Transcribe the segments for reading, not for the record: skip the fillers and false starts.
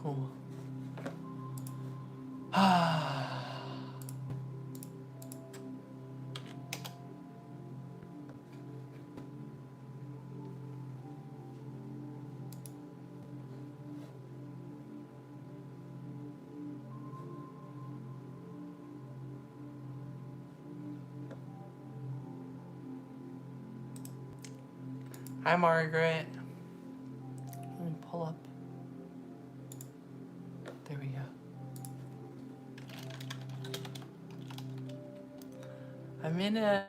Ooh. Hi, Margaret. Let me pull up. There we go. I'm in a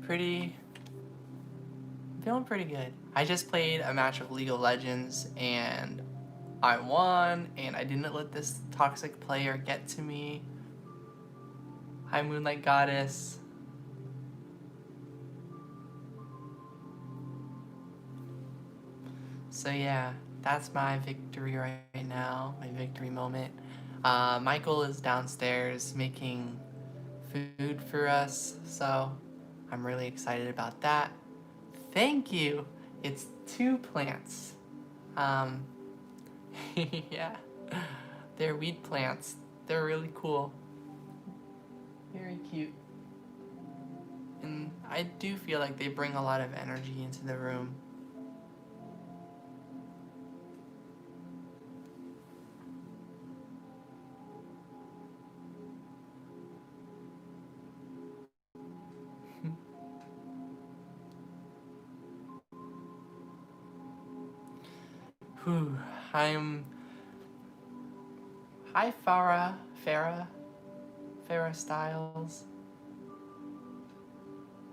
feeling pretty good. I just played a match of League of Legends and I won, and I didn't let this toxic player get to me. Hi, Moonlight Goddess. So yeah, that's my victory right now, my victory moment. Michael is downstairs making food for us, so I'm really excited about that. Thank you. It's 2 plants. Yeah, they're weed plants. They're really cool. Very cute. And I do feel like they bring a lot of energy into the room. Whew, Hi, Farah Styles.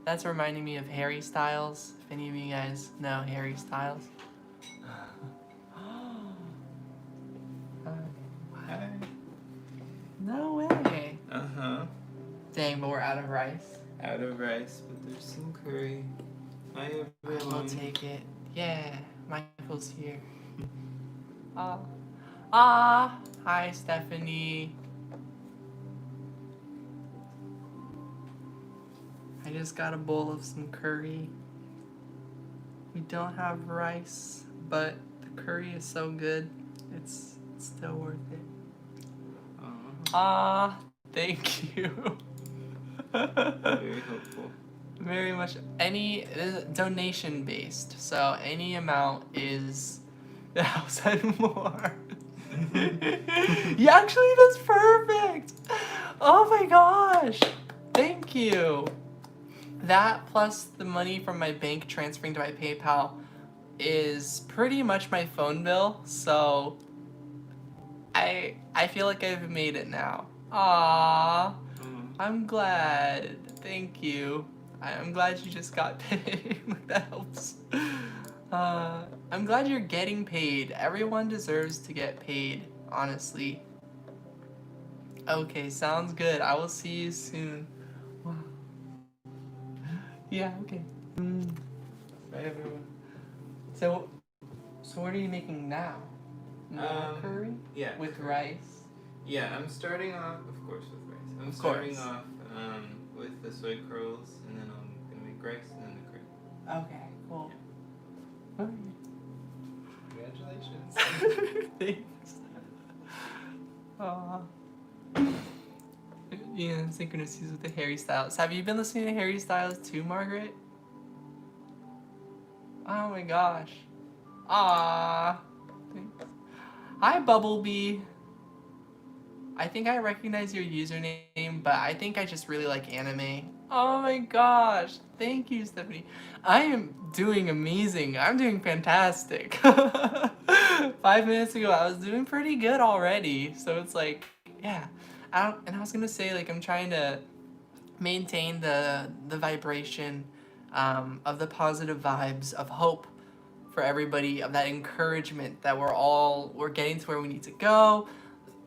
That's reminding me of Harry Styles, if any of you guys know Harry Styles. Hi. No way. Uh-huh. Dang, but we're out of rice. Out of rice, but there's some curry. Hi, I will everyone. take it. Yeah, Michael's here. Hi, Stephanie. I just got a bowl of some curry. We don't have rice, but the curry is so good. It's still worth it. Thank you. Very helpful. Very much. It is donation based, so any amount is the house and more. Yeah, actually, that's perfect. Oh my gosh, thank you. That plus the money from my bank transferring to my PayPal is pretty much my phone bill, so I feel like I've made it now. I'm glad. Thank you. I'm glad you just got paid. That helps. I'm glad you're getting paid. Everyone deserves to get paid, honestly. Okay, sounds good. I will see you soon. Wow. Yeah, okay. Bye, everyone. So what are you making now? More curry? Yeah. With rice? Yeah, I'm starting off, of course, with rice. I'm starting off with the soy curls, and then I'm gonna make rice, and then the curry. Okay, cool. Congratulations. Thanks. Yeah, synchronicities with the Harry Styles. Have you been listening to Harry Styles too, Margaret? Oh my gosh. Thanks. Hi, Bubblebee. I think I recognize your username, but I think I just really like anime. Oh my gosh. Thank you, Stephanie. I am doing amazing. I'm doing fantastic. 5 minutes ago, I was doing pretty good already. So it's like, yeah. I was gonna say, like, I'm trying to maintain the vibration of the positive vibes of hope for everybody, of that encouragement that we're getting to where we need to go.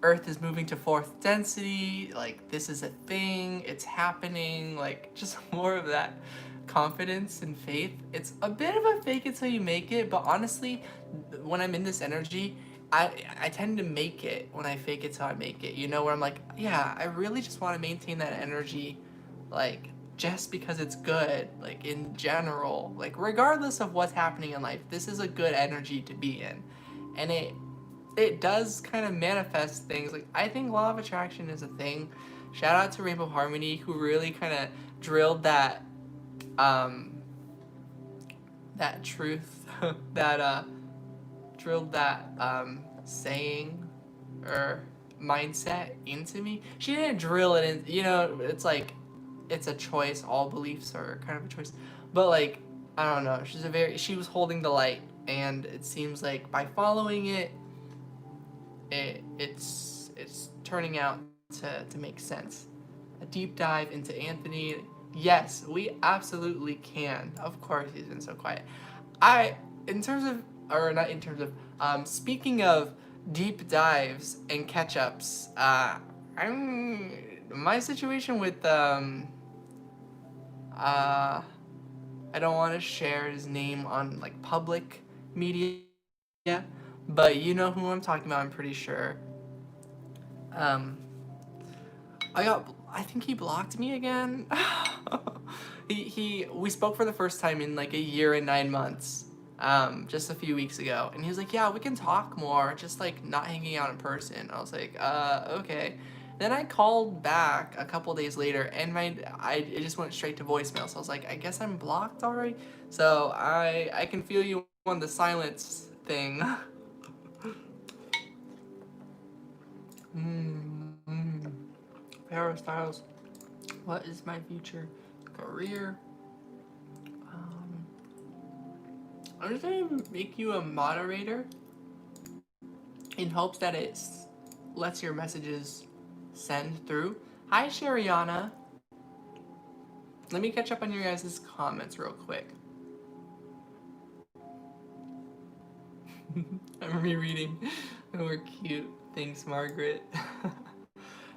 Earth is moving to 4th density, like this is a thing, it's happening, like just more of that confidence and faith. It's a bit of a fake it till you make it, but honestly, when I'm in this energy, I tend to make it when I fake it till I make it. You know, where I'm like, yeah, I really just want to maintain that energy, like just because it's good, like in general, like regardless of what's happening in life, this is a good energy to be in, and it does kind of manifest things. Like, I think law of attraction is a thing. Shout out to Rainbow Harmony, who really kind of drilled um, that truth, that drilled that saying or mindset into me. She didn't drill it in, it's like, it's a choice. All beliefs are kind of a choice. But like, I don't know. She was holding the light, and it seems like by following it, it's turning out to make sense. A deep dive into Anthony. Yes, we absolutely can. Of course, he's been so quiet. In terms of, or not in terms of, speaking of deep dives and catch ups, my situation with, I don't want to share his name on like public media, but you know who I'm talking about, I'm pretty sure. Um, I think he blocked me again. We spoke for the first time in like a year and 9 months, just a few weeks ago, and he was like, "Yeah, we can talk more, just like not hanging out in person." I was like, okay." Then I called back a couple days later, and it just went straight to voicemail. So I was like, I guess I'm blocked already. So I can feel you on the silence thing. Hairstyles. What is my future career? I'm just gonna make you a moderator in hopes that it lets your messages send through. Hi, Shariana. Let me catch up on your guys' comments real quick. I'm rereading. We're cute. Thanks, Margaret.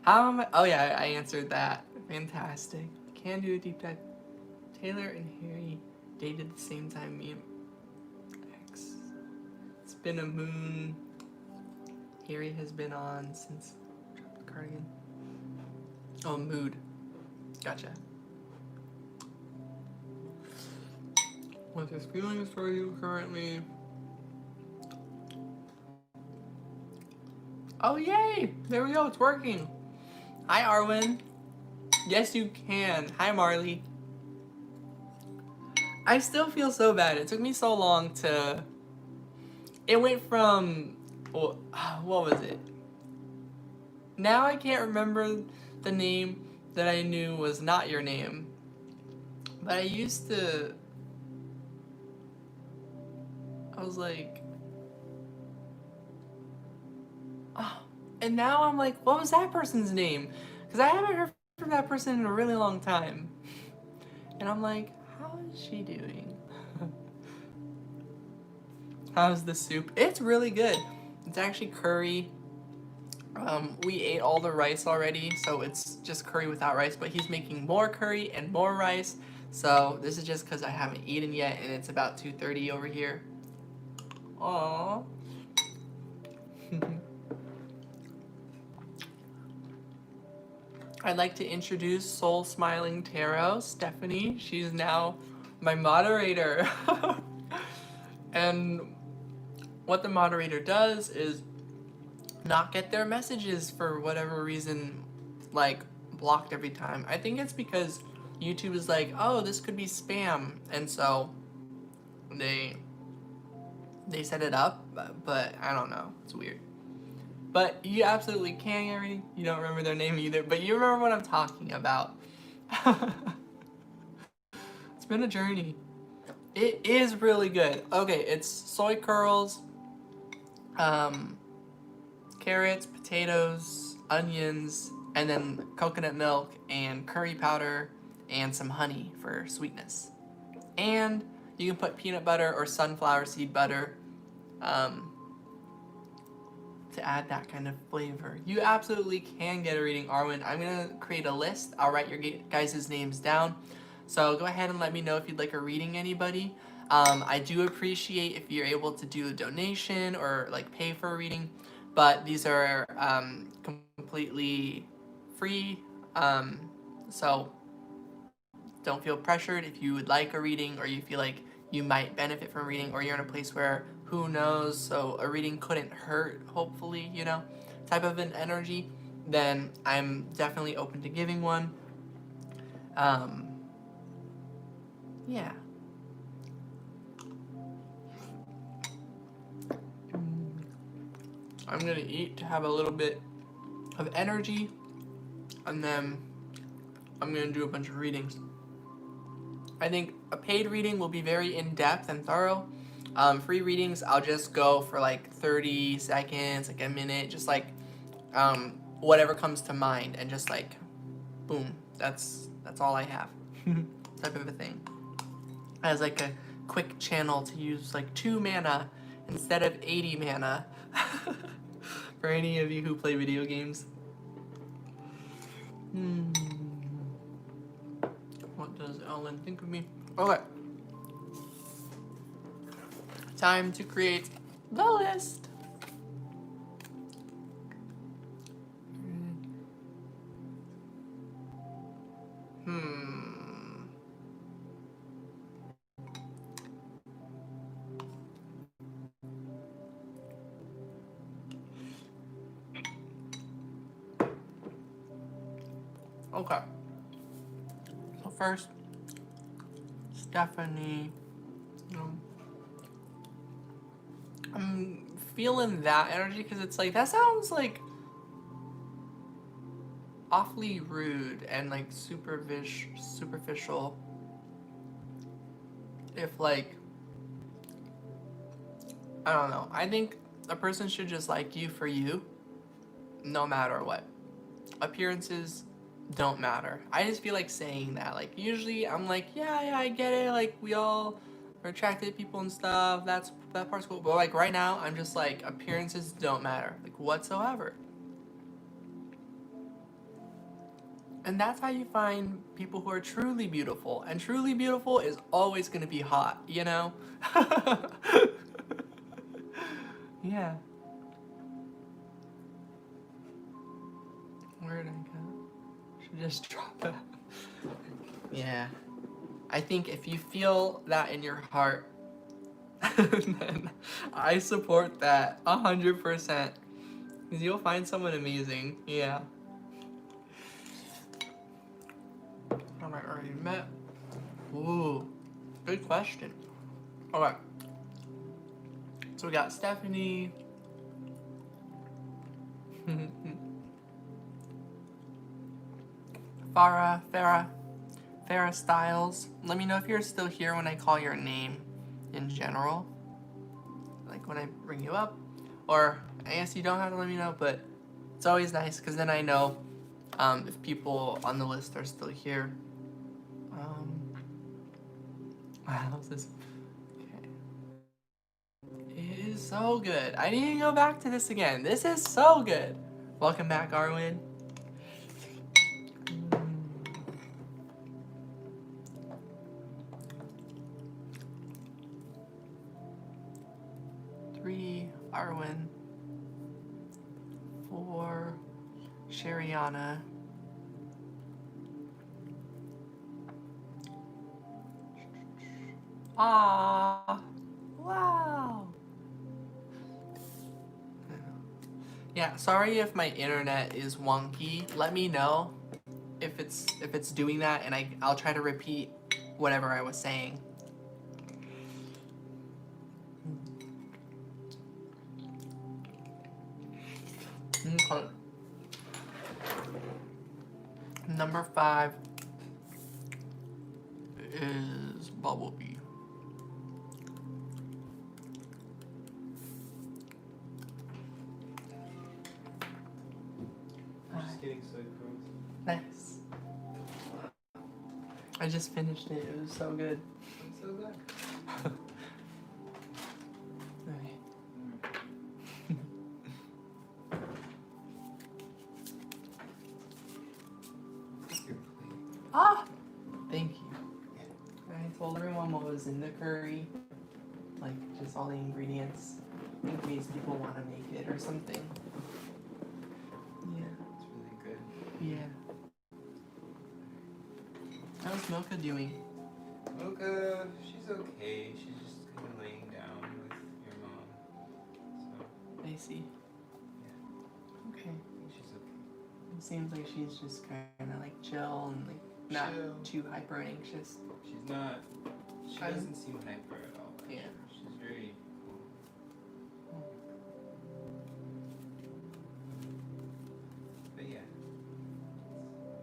How am I? Oh yeah, I answered that. Fantastic. Can do a deep dive. Taylor and Harry dated the same time me and X. It's been a moon. Harry has been on since the cardigan. Oh, mood. Gotcha. What's his feelings for you currently? Oh, yay! There we go, it's working. Hi, Arwen. Yes, you can. Hi, Marley. I still feel so bad. It took me so long to... It went from... What was it? Now I can't remember the name that I knew was not your name. But I used to... I was like... Oh. And now I'm like, what was that person's name? Because I haven't heard from that person in a really long time. And I'm like, how is she doing? How's the soup? It's really good. It's actually curry. We ate all the rice already, so it's just curry without rice, but he's making more curry and more rice. So this is just because I haven't eaten yet, and it's about 2:30 over here. Aww. I'd like to introduce Soul Smiling Tarot, Stephanie. She's now my moderator. And what the moderator does is not get their messages for whatever reason, like, blocked every time. I think it's because YouTube is like, oh, this could be spam, and so they set it up, but I don't know. It's weird. But you absolutely can get reading. You don't remember their name either, but you remember what I'm talking about. It's been a journey. It is really good. Okay, it's soy curls, carrots, potatoes, onions, and then coconut milk and curry powder and some honey for sweetness. And you can put peanut butter or sunflower seed butter to add that kind of flavor. You absolutely can get a reading, Arwen. I'm going to create a list. I'll write your guys' names down. So go ahead and let me know if you'd like a reading, anybody. I do appreciate if you're able to do a donation or like pay for a reading, but these are completely free. So don't feel pressured if you would like a reading or you feel like you might benefit from reading or you're in a place where who knows, so a reading couldn't hurt, hopefully, you know, type of an energy, then I'm definitely open to giving one. Yeah. I'm gonna eat to have a little bit of energy, and then I'm gonna do a bunch of readings. I think a paid reading will be very in-depth and thorough. Free readings, I'll just go for like 30 seconds, like a minute, just like whatever comes to mind, and just like, boom, that's all I have, type of a thing. As like a quick channel to use like 2 mana instead of 80 mana. For any of you who play video games. What does Ellen think of me? Okay. Time to create the list. Okay. So first, Stephanie. I'm feeling that energy because it's like, that sounds like awfully rude and like superficial. If like, I don't know. I think a person should just like you for you, no matter what. Appearances don't matter. I just feel like saying that. Like, usually I'm like, yeah, I get it. Like, we all are attracted to people and stuff. That part's cool. But like right now, I'm just like, appearances don't matter, like whatsoever. And that's how you find people who are truly beautiful. And truly beautiful is always gonna be hot, you know? Yeah. Where did I go? Should just drop that. Yeah. I think if you feel that in your heart, then I support that 100%. Because you'll find someone amazing. Yeah. Have I already met? Ooh, good question. Alright. So we got Stephanie. Farah Styles. Let me know if you're still here when I call your name in general. Like when I bring you up. Or I guess you don't have to let me know, but it's always nice because then I know if people on the list are still here. How's this? Okay. It is so good. I need to go back to this again. This is so good. Welcome back, Arwen. Three, Arwen. 4, Shariana. Ah, wow. Yeah, sorry if my internet is wonky. Let me know if it's doing that, and I'll try to repeat whatever I was saying. Okay. Number 5 is Bumblebee. I'm just getting so gross. Nice. I just finished it. It was so good. I'm so glad. Okay. Ah! Thank you. I told everyone what was in the curry. Like, just all the ingredients. In case people want to make it or something. Yeah. It's really good. Yeah. How's Mocha doing? Mocha, she's okay. She's just kind of laying down with your mom. I see. Yeah. Okay. I think she's okay. It seems like she's just kind of like chill and like not too hyper anxious. She's not. She doesn't seem hyper at all. Actually. Yeah. She's very calm. But yeah.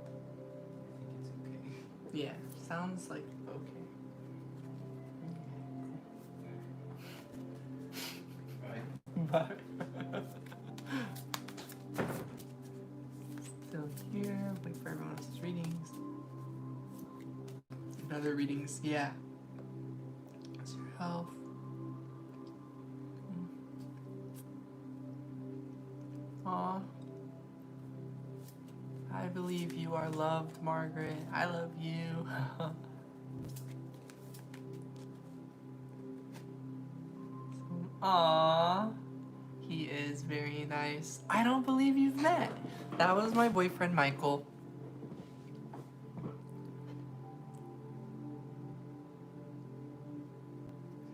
I think it's okay. Yeah. Sounds like okay. Bye. Still here. Wait for everyone else's readings. Another readings. Yeah. How's your health? Aw. I believe you are loved, Margaret. I love you. Aww. He is very nice. I don't believe you've met. That was my boyfriend, Michael.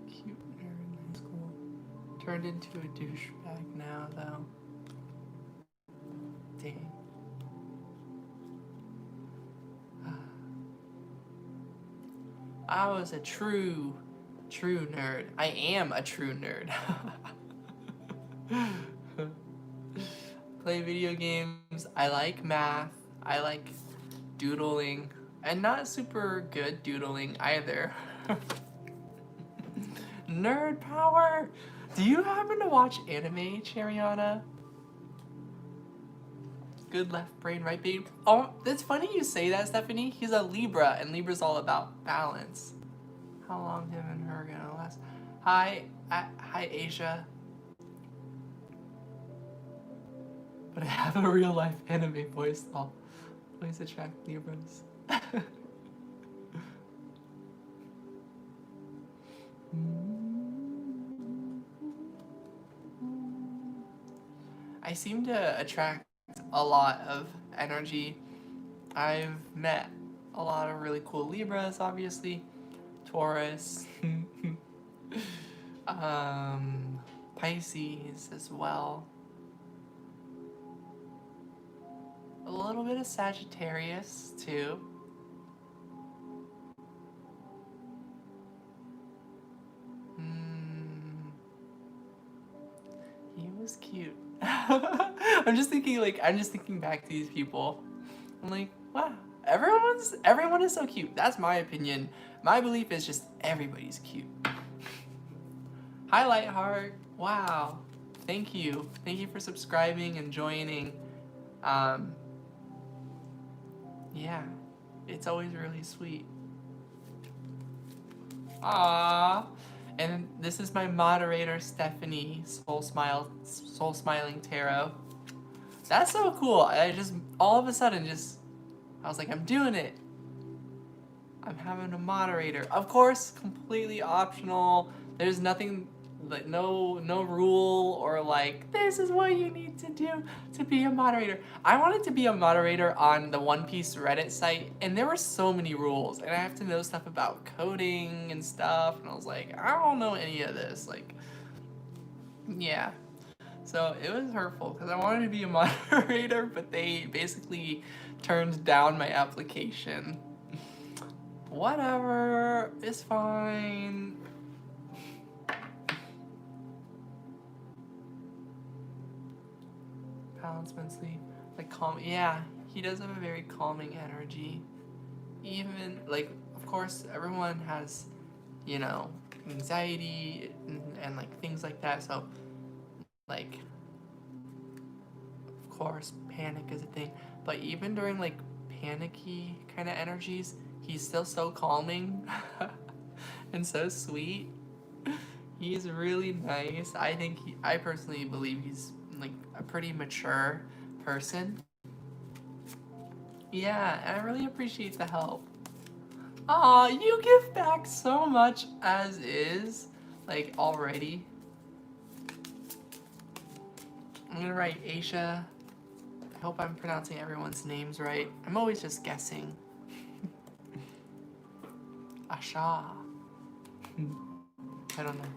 Cute nerd in high school. Turned into a douchebag now, though. Dang. I was a true nerd. I am a true nerd. Play video games. I like math. I like doodling. And not super good doodling either. Nerd power! Do you happen to watch anime, Cheriana? Good left brain, right brain. Oh, it's funny you say that, Stephanie. He's a Libra, and Libra's all about balance. How long him and her gonna last? Hi, Asia. But I have a real life anime voice. I'll always attract Libras. I seem to attract a lot of energy. I've met a lot of really cool Libras, obviously. Taurus. Pisces as well. A little bit of Sagittarius too. He was cute. I'm just thinking back to these people. I'm like, wow, everyone is so cute. That's my opinion. My belief is just everybody's cute. Hi, Lightheart. Wow. Thank you. Thank you for subscribing and joining. Yeah, it's always really sweet. Aww. And this is my moderator, Stephanie, Soul Smiling Tarot. That's so cool. I just, all of a sudden, I was like, I'm doing it. I'm having a moderator. Of course, completely optional. There's nothing, like no rule or like, this is what you need to do to be a moderator. I wanted to be a moderator on the One Piece Reddit site, and there were so many rules, and I have to know stuff about coding and stuff, and I was like, I don't know any of this, like, yeah. So it was hurtful, because I wanted to be a moderator, but they basically turned down my application. Whatever, it's fine. Balance mentally, like calm. Yeah, he does have a very calming energy. Even like, of course, everyone has, you know, anxiety and like things like that. So, like, of course, panic is a thing. But even during like panicky kind of energies, he's still so calming and so sweet. He's really nice. I personally believe he's like a pretty mature person. Yeah, and I really appreciate the help. Aw, you give back so much as is, like already. I'm gonna write Asia. I hope I'm pronouncing everyone's names right. I'm always just guessing. Asha. I don't know.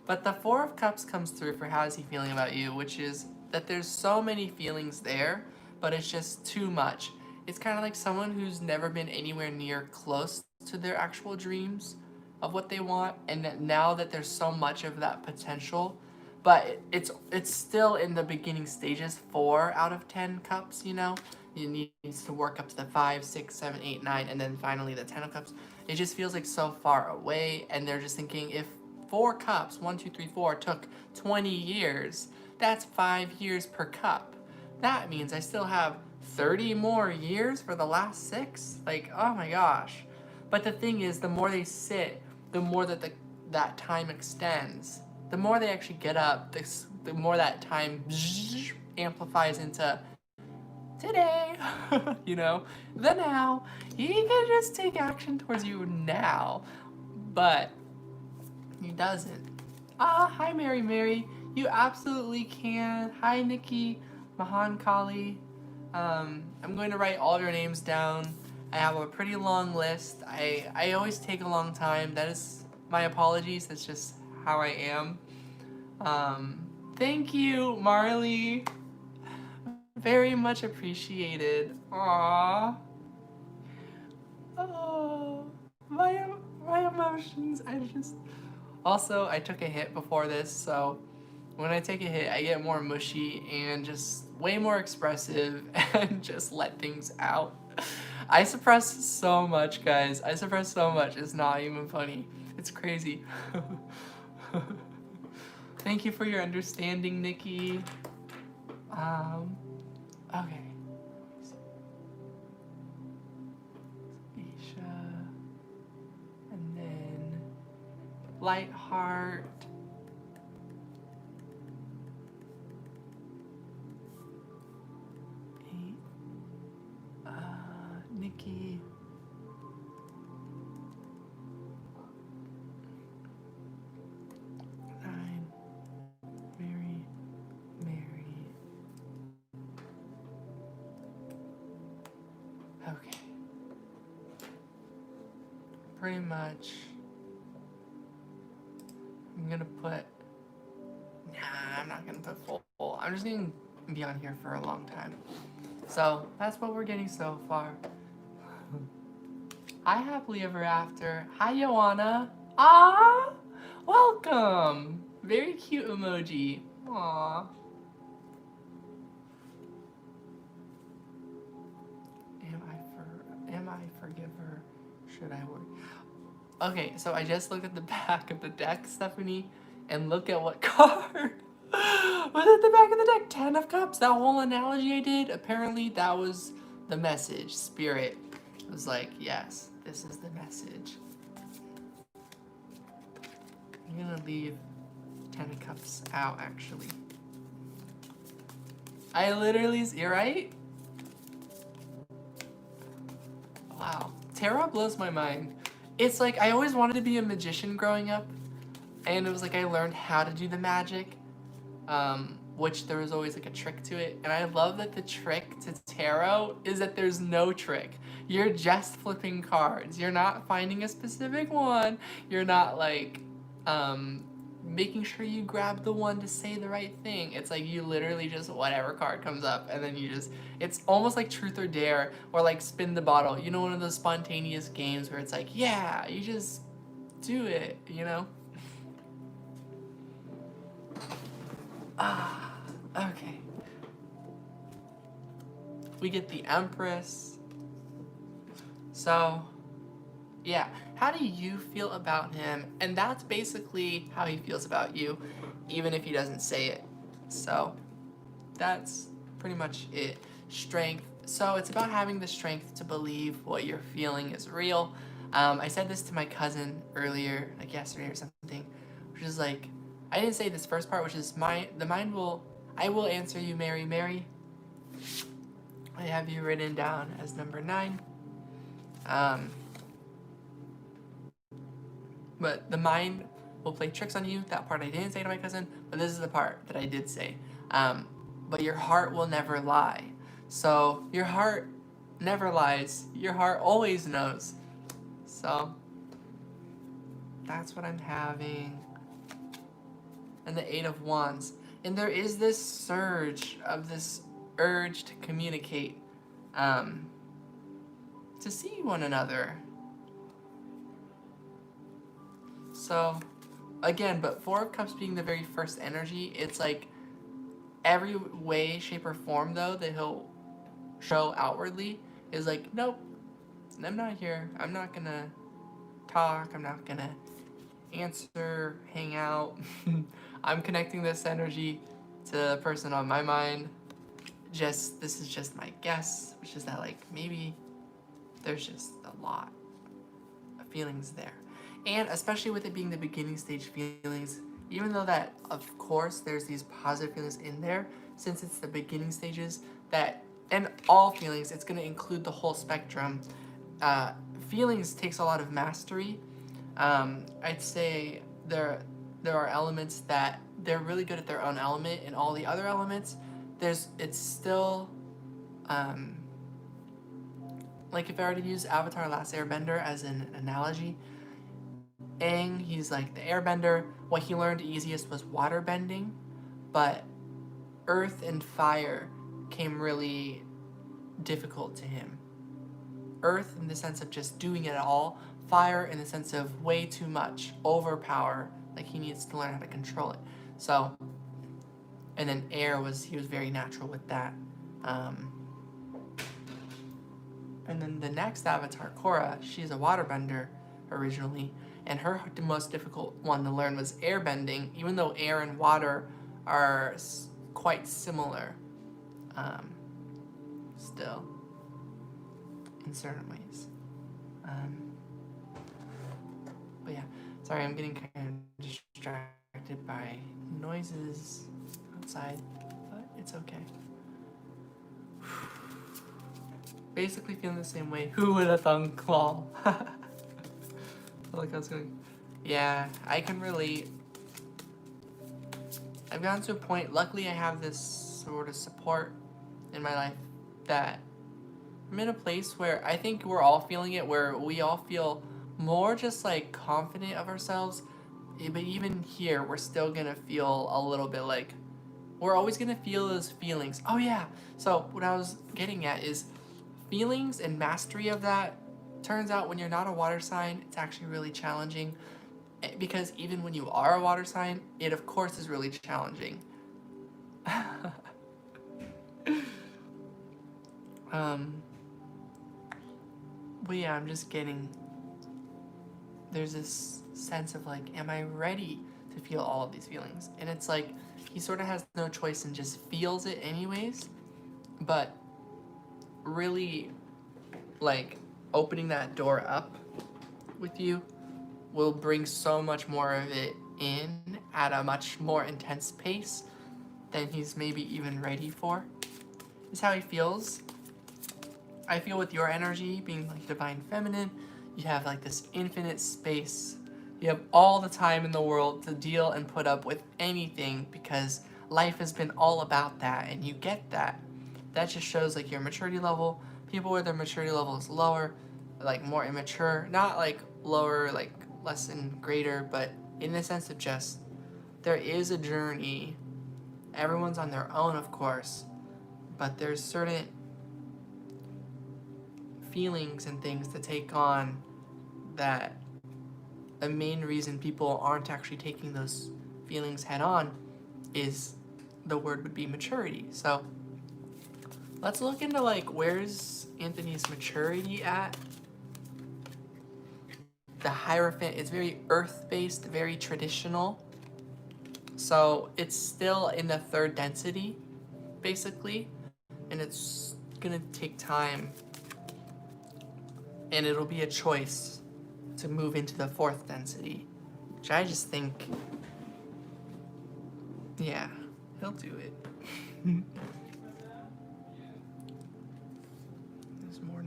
But the Four of Cups comes through for how is he feeling about you, which is that there's so many feelings there, but it's just too much. It's kind of like someone who's never been anywhere near close to their actual dreams of what they want, and that now that there's so much of that potential, but it's still in the beginning stages. 4 out of 10 cups, you know, you needs to work up to the 5, 6, 7, 8, 9, and then finally the 10 of cups. It just feels like so far away, and they're just thinking if 4 cups, 1, 2, 3, 4, took 20 years, that's 5 years per cup. That means I still have 30 more years for the last 6? Like, oh my gosh. But the thing is, the more they sit, the more that time extends. The more they actually get up, the more that time amplifies into today, you know, the now. He can just take action towards you now, but he doesn't. Hi Mary Mary. You absolutely can. Hi Nikki, Mahan Kali. I'm going to write all of your names down. I have a pretty long list. I always take a long time. That is my apologies. That's just how I am. Thank you, Marley. Very much appreciated. Aww. Oh, my emotions. I just. Also, I took a hit before this, so when I take a hit, I get more mushy and just way more expressive and just let things out. I suppress so much, guys. I suppress so much. It's not even funny. It's crazy. Thank you for your understanding, Nikki. Okay. Isha. And then Lightheart. Nikki. Nine. Mary. Okay. Pretty much. I'm gonna put. Nah, I'm not gonna put full. I'm just gonna be on here for a long time. So that's what we're getting so far. Hi, happily ever after. Hi, Joanna. Ah, welcome. Very cute emoji. Aw. Am I forgiver? Should I worry? Okay, so I just looked at the back of the deck, Stephanie, and look at what card was at the back of the deck. 10 of Cups. That whole analogy I did, apparently that was the message. Spirit was like, yes, this is the message. I'm gonna leave 10 of Cups out, actually. I literally, you're right? Wow. Tarot blows my mind. It's like, I always wanted to be a magician growing up, and it was like I learned how to do the magic, which there was always like a trick to it, and I love that the trick to tarot is that there's no trick. You're just flipping cards. You're not finding a specific one. You're not like making sure you grab the one to say the right thing. It's like you literally just whatever card comes up, and then you just, it's almost like truth or dare, or like spin the bottle. You know, one of those spontaneous games where it's like, yeah, you just do it, you know? Okay. We get the Empress. So, yeah. How do you feel about him? And that's basically how he feels about you, even if he doesn't say it. So, that's pretty much it. Strength. So, it's about having the strength to believe what you're feeling is real. I said this to my cousin earlier, like yesterday or something, which is like, I didn't say this first part, which is I will answer you, Mary Mary. I have you written down as number 9. But the mind will play tricks on you. That part I didn't say to my cousin, but this is the part that I did say. But your heart will never lie. So your heart never lies. Your heart always knows. So that's what I'm having. and the Eight of Wands. And there is this surge of this urge to communicate, to see one another. So, again, but Four of Cups being the very first energy, it's like every way, shape, or form, though, that he'll show outwardly is like, nope, I'm not here. I'm not gonna talk. I'm not gonna answer, hang out. I'm connecting this energy to the person on my mind. This is just my guess, which is that, like, maybe there's just a lot of feelings there. And especially with it being the beginning stage feelings, even though that, of course, there's these positive feelings in there, since it's the beginning stages, that, and all feelings, it's going to include the whole spectrum. Feelings takes a lot of mastery. I'd say there are elements that they're really good at their own element, and all the other elements, it's still, like if I were to use Avatar Last Airbender as an analogy, Aang, he's like the airbender. What he learned easiest was water bending, but earth and fire came really difficult to him. Earth in the sense of just doing it all, fire in the sense of way too much, overpower, like he needs to learn how to control it. So, and then air he was very natural with that. And then the next avatar, Korra, she's a waterbender originally, and her most difficult one to learn was airbending, even though air and water are quite similar, still, in certain ways. But yeah, sorry, I'm getting kind of distracted by noises outside, but it's okay. Basically feeling the same way. Who would have thunk claw? I like how it's going. Yeah, I can relate. I've gotten to a point, luckily I have this sort of support in my life that I'm in a place where I think we're all feeling it, where we all feel more just like confident of ourselves, but even here we're still gonna feel a little bit like, we're always gonna feel those feelings. Oh yeah, so what I was getting at is feelings and mastery of that. Turns out when you're not a water sign, it's actually really challenging, because even when you are a water sign, it of course is really challenging. But yeah, I'm just getting, there's this sense of like, am I ready to feel all of these feelings? And it's like, he sort of has no choice and just feels it anyways, but really, like, opening that door up with you will bring so much more of it in at a much more intense pace than he's maybe even ready for. Is how he feels. I feel with your energy being like divine feminine, you have like this infinite space. You have all the time in the world to deal and put up with anything, because life has been all about that, and you get that. That just shows like your maturity level. People where their maturity level is lower, like more immature, not like lower, like less and greater, but in the sense of just, there is a journey. Everyone's on their own, of course, but there's certain feelings and things to take on that the main reason people aren't actually taking those feelings head on is, the word would be maturity. So let's look into like, where's Anthony's maturity at? The Hierophant is very earth-based, very traditional. So it's still in the third density, basically, and it's gonna take time, and it'll be a choice to move into the fourth density, which I just think, yeah, he'll do it. There's more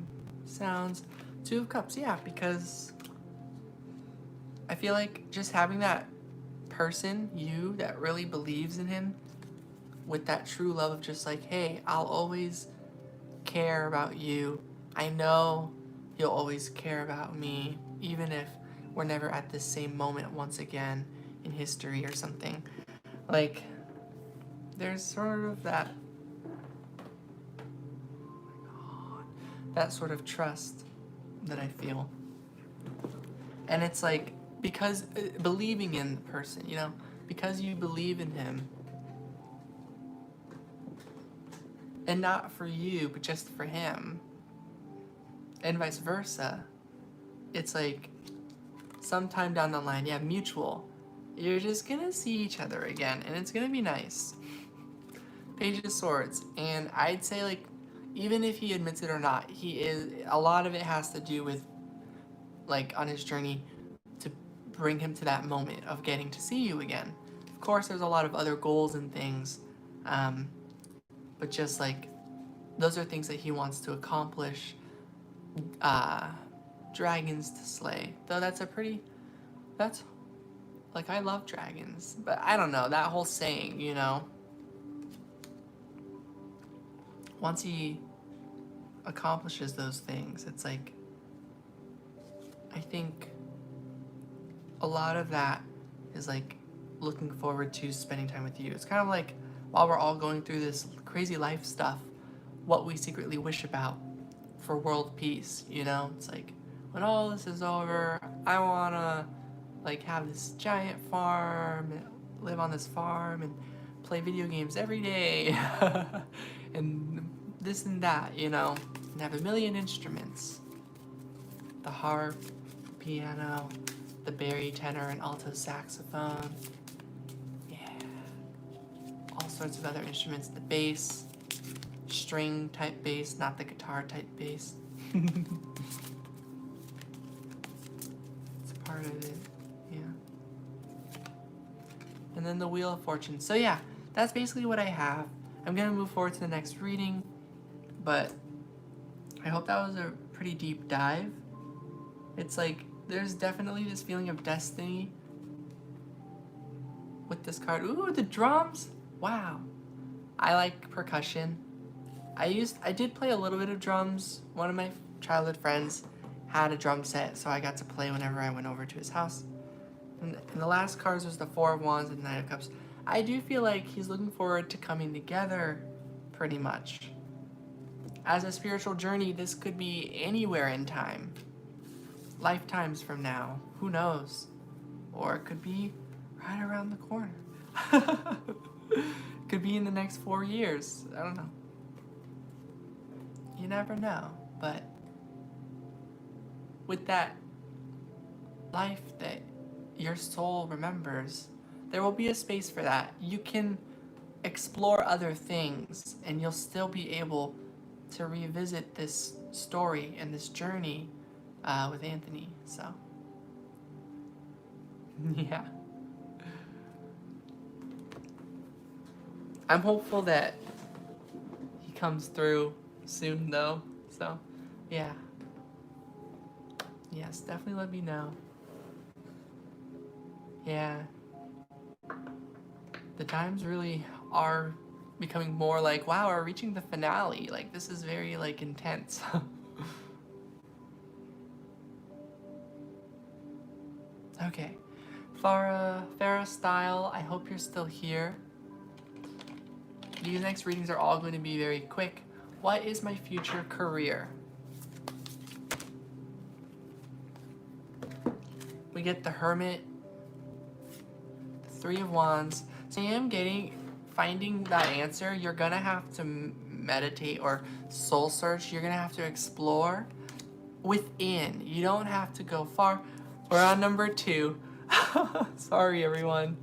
sounds. Two of Cups, yeah, because I feel like just having that person, you, that really believes in him, with that true love of just like, hey, I'll always care about you. I know you'll always care about me, even if we're never at this same moment once again in history or something. Like, there's sort of that, that sort of trust that I feel. And it's like, because believing in the person, you know, because you believe in him, and not for you, but just for him, and vice versa, it's like, sometime down the line, yeah, mutual, you're just gonna see each other again, and it's gonna be nice. Page of Swords, and I'd say, like, even if he admits it or not, he is, a lot of it has to do with, like, on his journey to bring him to that moment of getting to see you again. Of course, there's a lot of other goals and things, but just, like, those are things that he wants to accomplish, dragons to slay. Though that's like, I love dragons, but I don't know, that whole saying, you know, once he accomplishes those things, it's like, I think a lot of that is like looking forward to spending time with you. It's kind of like, while we're all going through this crazy life stuff, what we secretly wish about for world peace, you know? It's like, when all this is over, I wanna, like, have this giant farm, and live on this farm, and play video games every day, and this and that, you know? And have a million instruments. The harp, piano, the bari, tenor, and alto saxophone. Yeah. All sorts of other instruments. The bass, string type bass, not the guitar type bass. It's a part of it, yeah. And then the Wheel of Fortune. So yeah, that's basically what I have. I'm gonna move forward to the next reading, but I hope that was a pretty deep dive. It's like, there's definitely this feeling of destiny with this card. Ooh, the drums! Wow. I like percussion. I did play a little bit of drums. One of my childhood friends had a drum set, so I got to play whenever I went over to his house. And the last cards was the Four of Wands and the Knight of Cups. I do feel like he's looking forward to coming together, pretty much. As a spiritual journey, this could be anywhere in time. Lifetimes from now, who knows? Or it could be right around the corner. Could be in the next 4 years. I don't know. You never know. But with that life that your soul remembers, there will be a space for that. You can explore other things, and you'll still be able to revisit this story and this journey with Anthony, so yeah. I'm hopeful that he comes through soon, though, so yeah. Yes, definitely let me know. Yeah. The times really are becoming more like, wow, we're reaching the finale. Like, this is very, like, intense. Okay. Farah Style, I hope you're still here. These next readings are all going to be very quick. What is my future career? We get the Hermit, the Three of Wands. So I am finding that answer. You're gonna have to meditate or soul search. You're gonna have to explore within. You don't have to go far. We're on number 2. Sorry, everyone.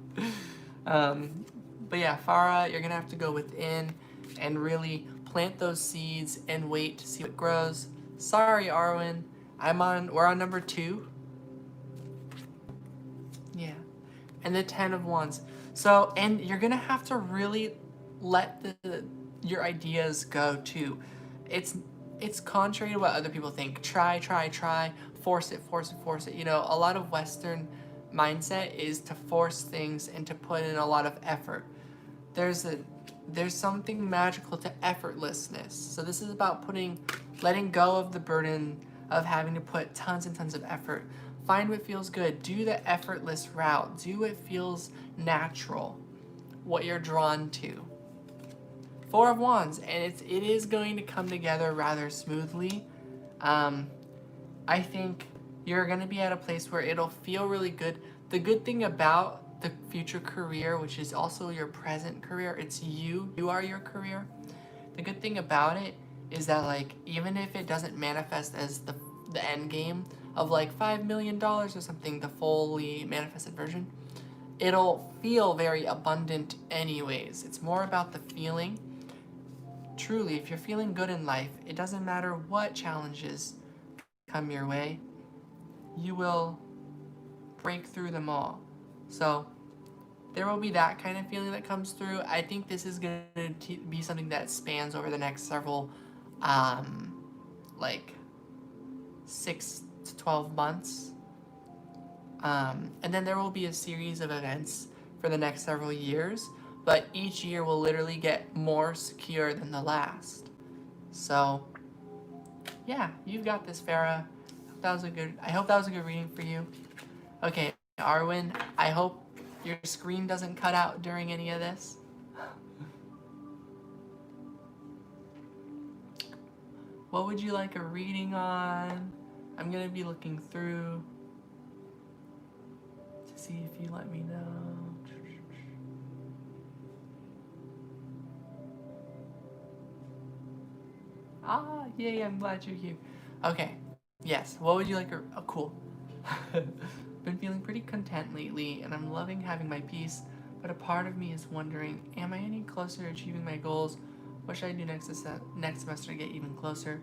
But yeah, Farah, you're gonna have to go within and really plant those seeds and wait to see what grows. Sorry, Arwen. We're on number 2. Yeah. And the 10 of Wands. So, and you're gonna have to really let your ideas go too. It's contrary to what other people think. Try, force it. You know, a lot of Western mindset is to force things and to put in a lot of effort. There's something magical to effortlessness. So this is about letting go of the burden of having to put tons and tons of effort. Find what feels good. Do the effortless route. Do what feels natural. what you're drawn to. Four of Wands, and it is going to come together rather smoothly. I think you're going to be at a place where it'll feel really good. The good thing about the future career, which is also your present career, it's you. You are your career. The good thing about it is that, like, even if it doesn't manifest as the end game of like $5 million or something, the fully manifested version, it'll feel very abundant anyways. It's more about the feeling. Truly, if you're feeling good in life, it doesn't matter what challenges come your way, you will break through them all. So there will be that kind of feeling that comes through. I think this is going to be something that spans over the next several, like 6 to 12 months. And then there will be a series of events for the next several years, but each year will literally get more secure than the last. So yeah, you've got this, Farah. I hope that was a good reading for you. Okay, Arwen, I hope your screen doesn't cut out during any of this. What would you like a reading on? I'm gonna be looking through to see if you let me know. Ah, yay, I'm glad you're here. Okay, yes, what would you like oh, cool. Been feeling pretty content lately, and I'm loving having my peace, but a part of me is wondering, am I any closer to achieving my goals? What should I do next semester to get even closer?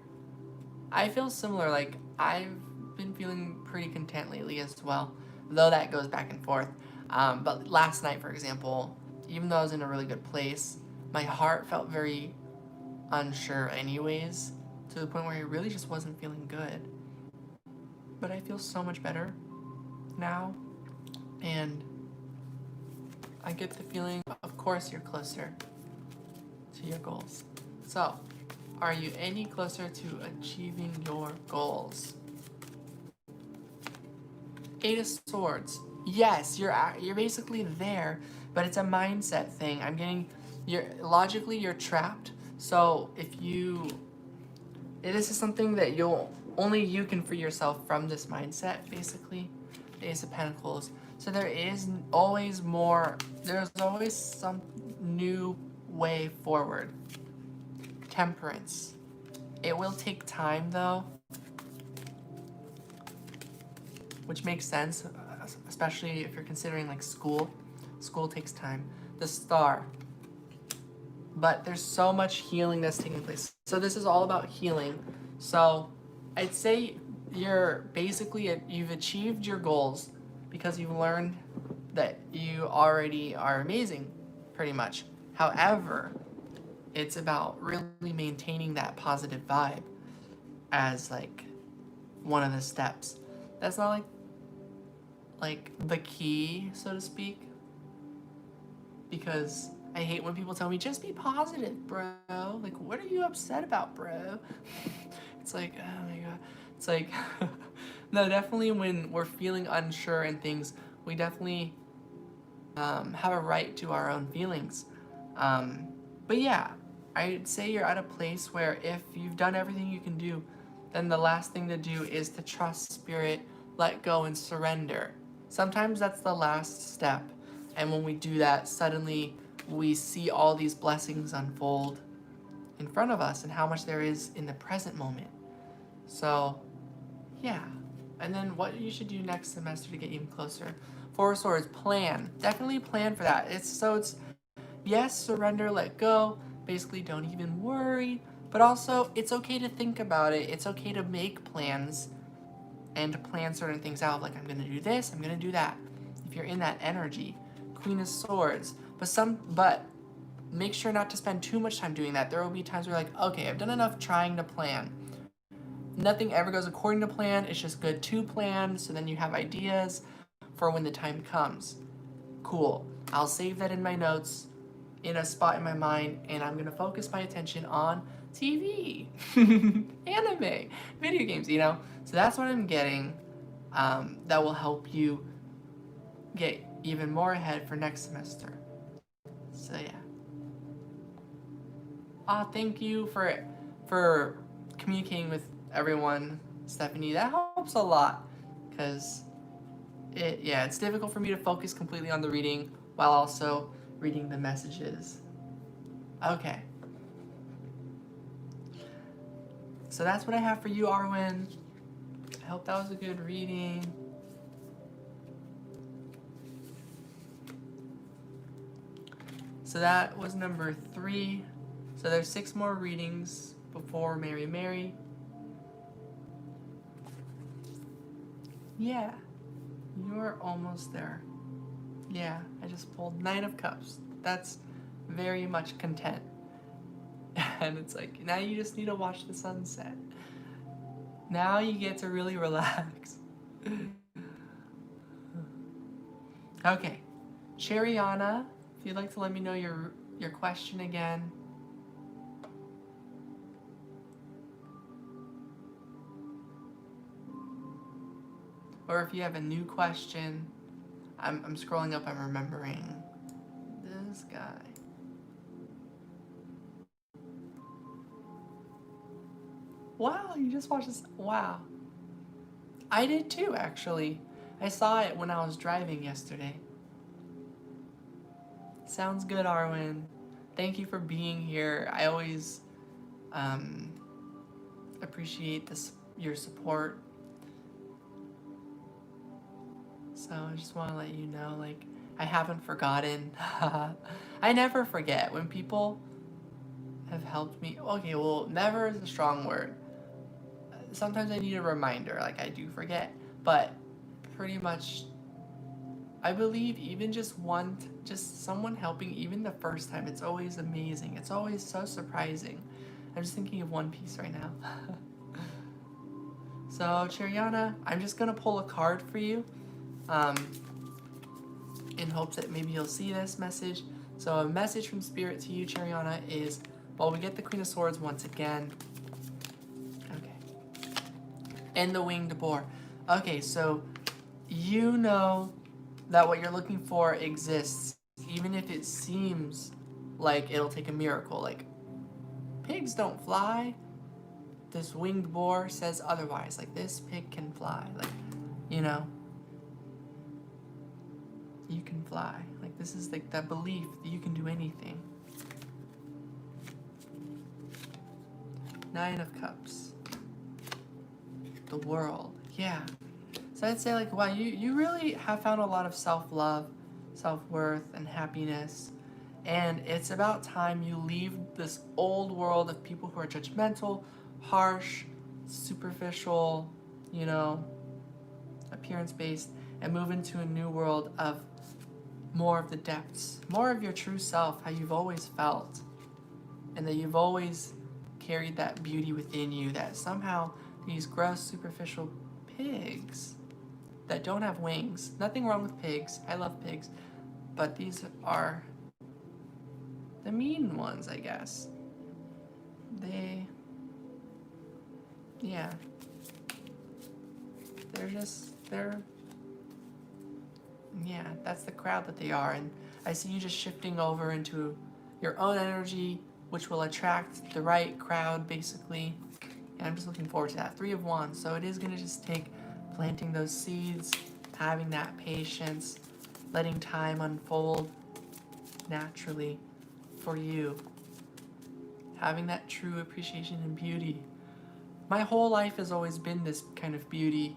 I feel similar, like, I've been feeling pretty content lately as well, though that goes back and forth. But last night, for example, even though I was in a really good place, my heart felt very unsure anyways, to the point where I really just wasn't feeling good. But I feel so much better now, and I get the feeling, of course, you're closer to your goals. So, are you any closer to achieving your goals? Eight of Swords. Yes, you're basically there, but it's a mindset thing. I'm getting, logically you're trapped. So this is something that only you can free yourself from this mindset, basically. The Ace of Pentacles. So there's always some new way forward. Temperance. It will take time though, which makes sense, especially if you're considering like school. School takes time. The Star. But there's so much healing that's taking place. So this is all about healing. So I'd say you've achieved your goals because you've learned that you already are amazing, pretty much. However, it's about really maintaining that positive vibe as like one of the steps. That's not like the key, so to speak, because I hate when people tell me, just be positive, bro. Like, what are you upset about, bro? It's like, oh my god. It's like, no, definitely when we're feeling unsure and things, we definitely have a right to our own feelings. But yeah, I'd say you're at a place where if you've done everything you can do, then the last thing to do is to trust spirit, let go, and surrender. Sometimes that's the last step. And when we do that, suddenly we see all these blessings unfold in front of us and how much there is in the present moment. So, yeah. And then what you should do next semester to get even closer. Four of Swords, plan. Definitely plan for that. It's yes, surrender, let go. Basically, don't even worry. But also, it's okay to think about it. It's okay to make plans and to plan certain things out. Like, I'm going to do this, I'm going to do that. If you're in that energy. Queen of Swords. But make sure not to spend too much time doing that. There will be times where you're like, okay, I've done enough trying to plan. Nothing ever goes according to plan. It's just good to plan, so then you have ideas for when the time comes. Cool. I'll save that in my notes, in a spot in my mind, and I'm gonna focus my attention on TV, anime, video games, So that's what I'm getting. That will help you get even more ahead for next semester. So yeah. Thank you for communicating with everyone, Stephanie. That helps a lot, because it's difficult for me to focus completely on the reading while also reading the messages. Okay. So that's what I have for you, Arwen. I hope that was a good reading. So that was number 3. So there's 6 more readings before Mary Mary. Yeah, you're almost there. Yeah, I just pulled 9 of Cups. That's very much content. And it's like, now you just need to watch the sunset. Now you get to really relax. Okay, Cheriana, if you'd like to let me know your question again. Or if you have a new question. I'm scrolling up, I'm remembering this guy. Wow, you just watched this. Wow. I did too, actually. I saw it when I was driving yesterday. Sounds good, Arwen. Thank you for being here. I always appreciate your support. So I just want to let you know, like, I haven't forgotten. I never forget when people have helped me. Okay, well, never is a strong word. Sometimes I need a reminder, like I do forget, but pretty much I believe even just someone helping even the first time, it's always amazing. It's always so surprising. I'm just thinking of One Piece right now. So Cheriana, I'm just gonna pull a card for you, in hopes that maybe you'll see this message. So a message from Spirit to you, Cheriana, is, well, we get the Queen of Swords once again. Okay. And the Winged Boar. Okay, so you know that what you're looking for exists, even if it seems like it'll take a miracle. Like, pigs don't fly. This Winged Boar says otherwise. Like, this pig can fly. Like, you know, you can fly. Like, this is like that belief that you can do anything. 9 of Cups. The world. Yeah. So I'd say, like, wow, you really have found a lot of self-love, self-worth, and happiness. And it's about time you leave this old world of people who are judgmental, harsh, superficial, you know, appearance-based, and move into a new world of more of the depths, more of your true self, how you've always felt, and that you've always carried that beauty within you, that somehow these gross, superficial pigs that don't have wings, nothing wrong with pigs, I love pigs, but these are the mean ones, I guess. Yeah. Yeah, that's the crowd that they are, and I see you just shifting over into your own energy, which will attract the right crowd, basically. And I'm just looking forward to that. 3 of Wands, so it is going to just take planting those seeds, having that patience, letting time unfold naturally for you, having that true appreciation and beauty. My whole life has always been this kind of beauty.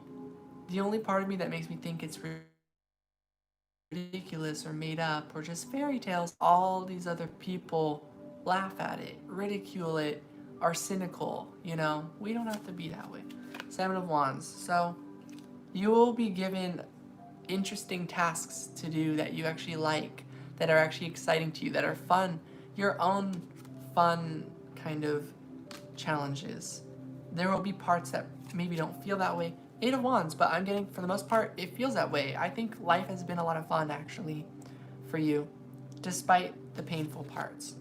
The only part of me that makes me think it's ridiculous or made up or just fairy tales, all these other people laugh at it, ridicule it, are cynical, you know? We don't have to be that way. 7 of Wands. So you will be given interesting tasks to do that you actually like, that are actually exciting to you, that are fun, your own fun kind of challenges. There will be parts that maybe don't feel that way. 8 of Wands, but I'm getting, for the most part, it feels that way. I think life has been a lot of fun, actually, for you, despite the painful parts.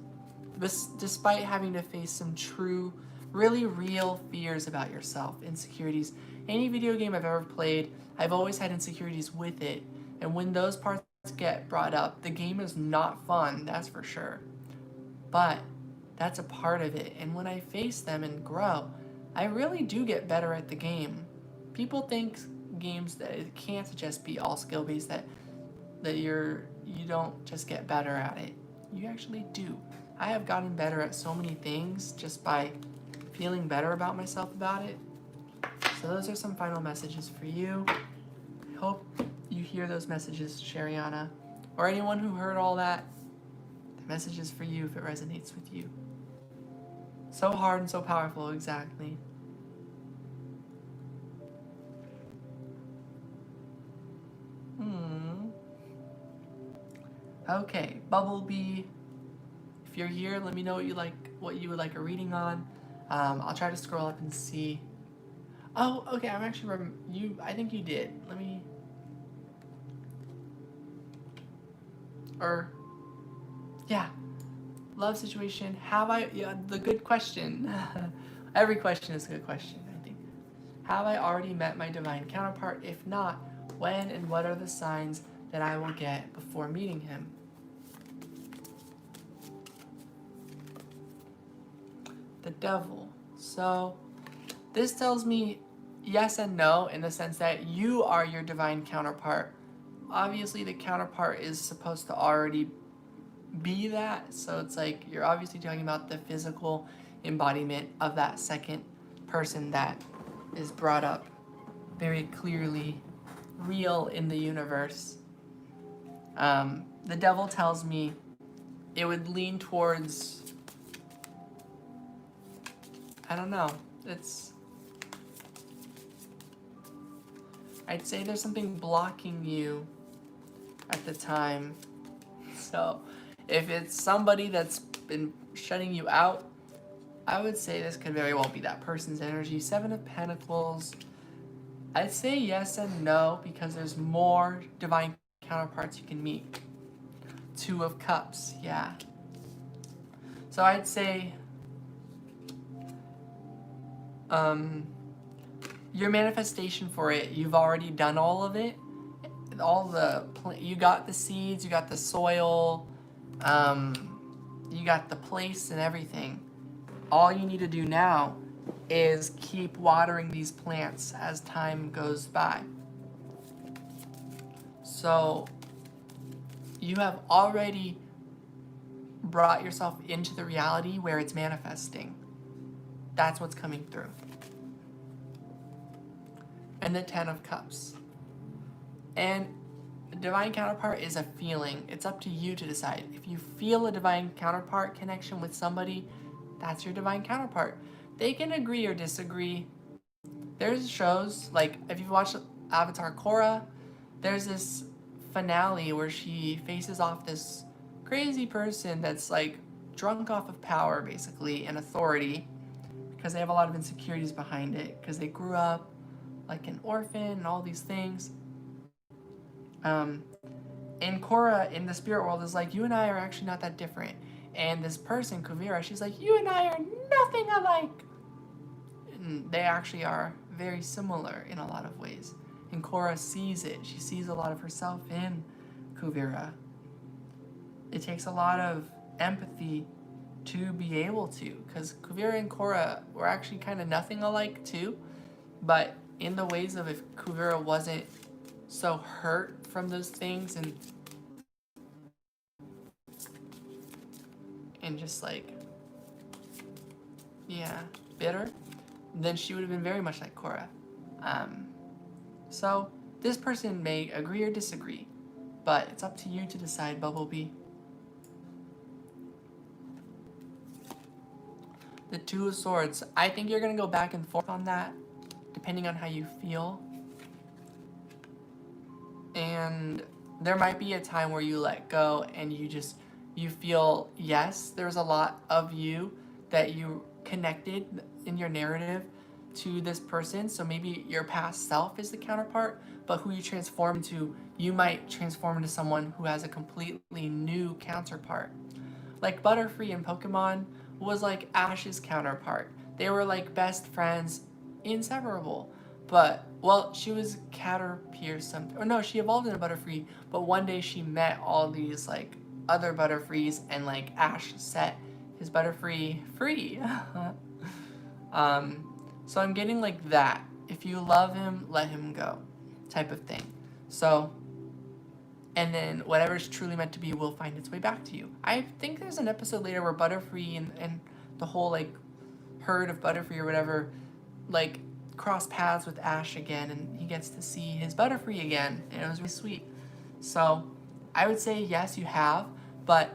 Despite having to face some true, really real fears about yourself, insecurities. Any video game I've ever played, I've always had insecurities with it. And when those parts get brought up. The game is not fun, that's for sure. But that's a part of it. And when I face them and grow, I really do get better at the game. People think games that it can't just be all skill based, that you don't just get better at it. You actually do. I have gotten better at so many things just by feeling better about myself about it. So those are some final messages for you. I hope you hear those messages, Shariana, or anyone who heard all that. The message is for you if it resonates with you. So hard and so powerful, exactly. Okay, Bubblebee. If you're here, let me know what you would like a reading on. I'll try to scroll up and see. Oh, okay. I'm actually I think you did. Let me. Yeah. Love situation. Have I? Yeah. The good question. Every question is a good question, I think. Have I already met my divine counterpart? If not, when and what are the signs that I will get before meeting him? The devil. So this tells me yes and no in the sense that you are your divine counterpart. Obviously the counterpart is supposed to already be that, so it's like you're obviously talking about the physical embodiment of that second person that is brought up very clearly real in the universe. The devil tells me it would lean towards, I don't know. I'd say there's something blocking you at the time. So if it's somebody that's been shutting you out, I would say this could very well be that person's energy. 7 of Pentacles. I'd say yes and no because there's more divine counterparts you can meet. 2 of Cups, yeah. So I'd say your manifestation for it, you've already done all of it. You got the seeds, you got the soil, you got the place and everything. All you need to do now is keep watering these plants as time goes by. So you have already brought yourself into the reality where it's manifesting. That's what's coming through. And the 10 of Cups. And a divine counterpart is a feeling. It's up to you to decide. If you feel a divine counterpart connection with somebody, that's your divine counterpart. They can agree or disagree. There's shows, like if you've watched Avatar Korra, there's this finale where she faces off this crazy person that's like drunk off of power, basically, and authority, because they have a lot of insecurities behind it, because they grew up like an orphan and all these things. And Korra in the spirit world is like, you and I are actually not that different. And this person, Kuvira, she's like, you and I are nothing alike. And they actually are very similar in a lot of ways. And Korra sees it. She sees a lot of herself in Kuvira. It takes a lot of empathy to be able to, because Kuvira and Korra were actually kind of nothing alike too, but in the ways of if Kuvira wasn't so hurt from those things and just like, yeah, bitter, then she would have been very much like Korra. So this person may agree or disagree, but it's up to you to decide, Bubblebee. The 2 of Swords. I think you're going to go back and forth on that, depending on how you feel. And there might be a time where you let go and you feel, yes, there's a lot of you that you connected in your narrative to this person. So maybe your past self is the counterpart, but who you transform into, you might transform into someone who has a completely new counterpart. Like Butterfree in Pokemon was like Ash's counterpart. They were like best friends, inseparable. But well, she was Caterpie or something. Or no, she evolved into Butterfree, but one day she met all these, like, other Butterfrees, and, like, Ash set his Butterfree free. So I'm getting, like, that. If you love him, let him go type of thing. So, and then whatever's truly meant to be will find its way back to you. I think there's an episode later where Butterfree and the whole, like, herd of Butterfree or whatever, like, cross paths with Ash again, and he gets to see his Butterfree again, and it was really sweet. So I would say yes, you have, but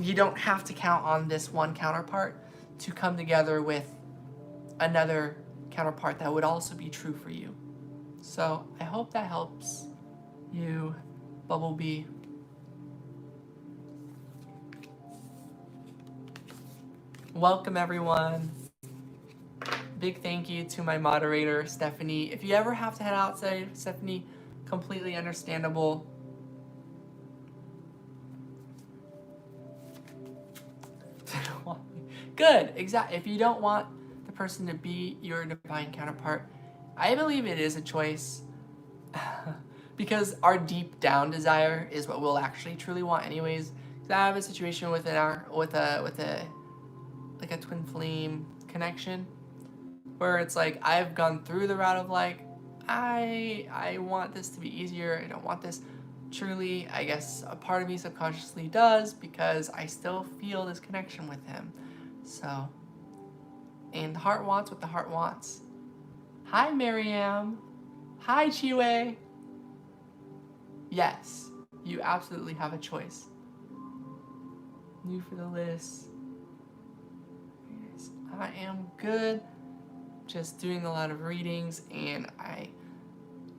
you don't have to count on this one counterpart to come together with another counterpart that would also be true for you. So I hope that helps you, Bumblebee. Welcome, everyone. Big thank you to my moderator, Stephanie. If you ever have to head outside, Stephanie, completely understandable. Good, exactly. If you don't want the person to be your divine counterpart, I believe it is a choice. Because our deep down desire is what we'll actually truly want anyways. I have a situation with a like a twin flame connection where it's like I've gone through the route of like I want this to be easier. I don't want this. Truly, I guess a part of me subconsciously does because I still feel this connection with him. So, and the heart wants what the heart wants. Hi, Mariam. Hi, Chiwe. Yes, you absolutely have a choice. New for the list. Yes, I am good. Just doing a lot of readings, and I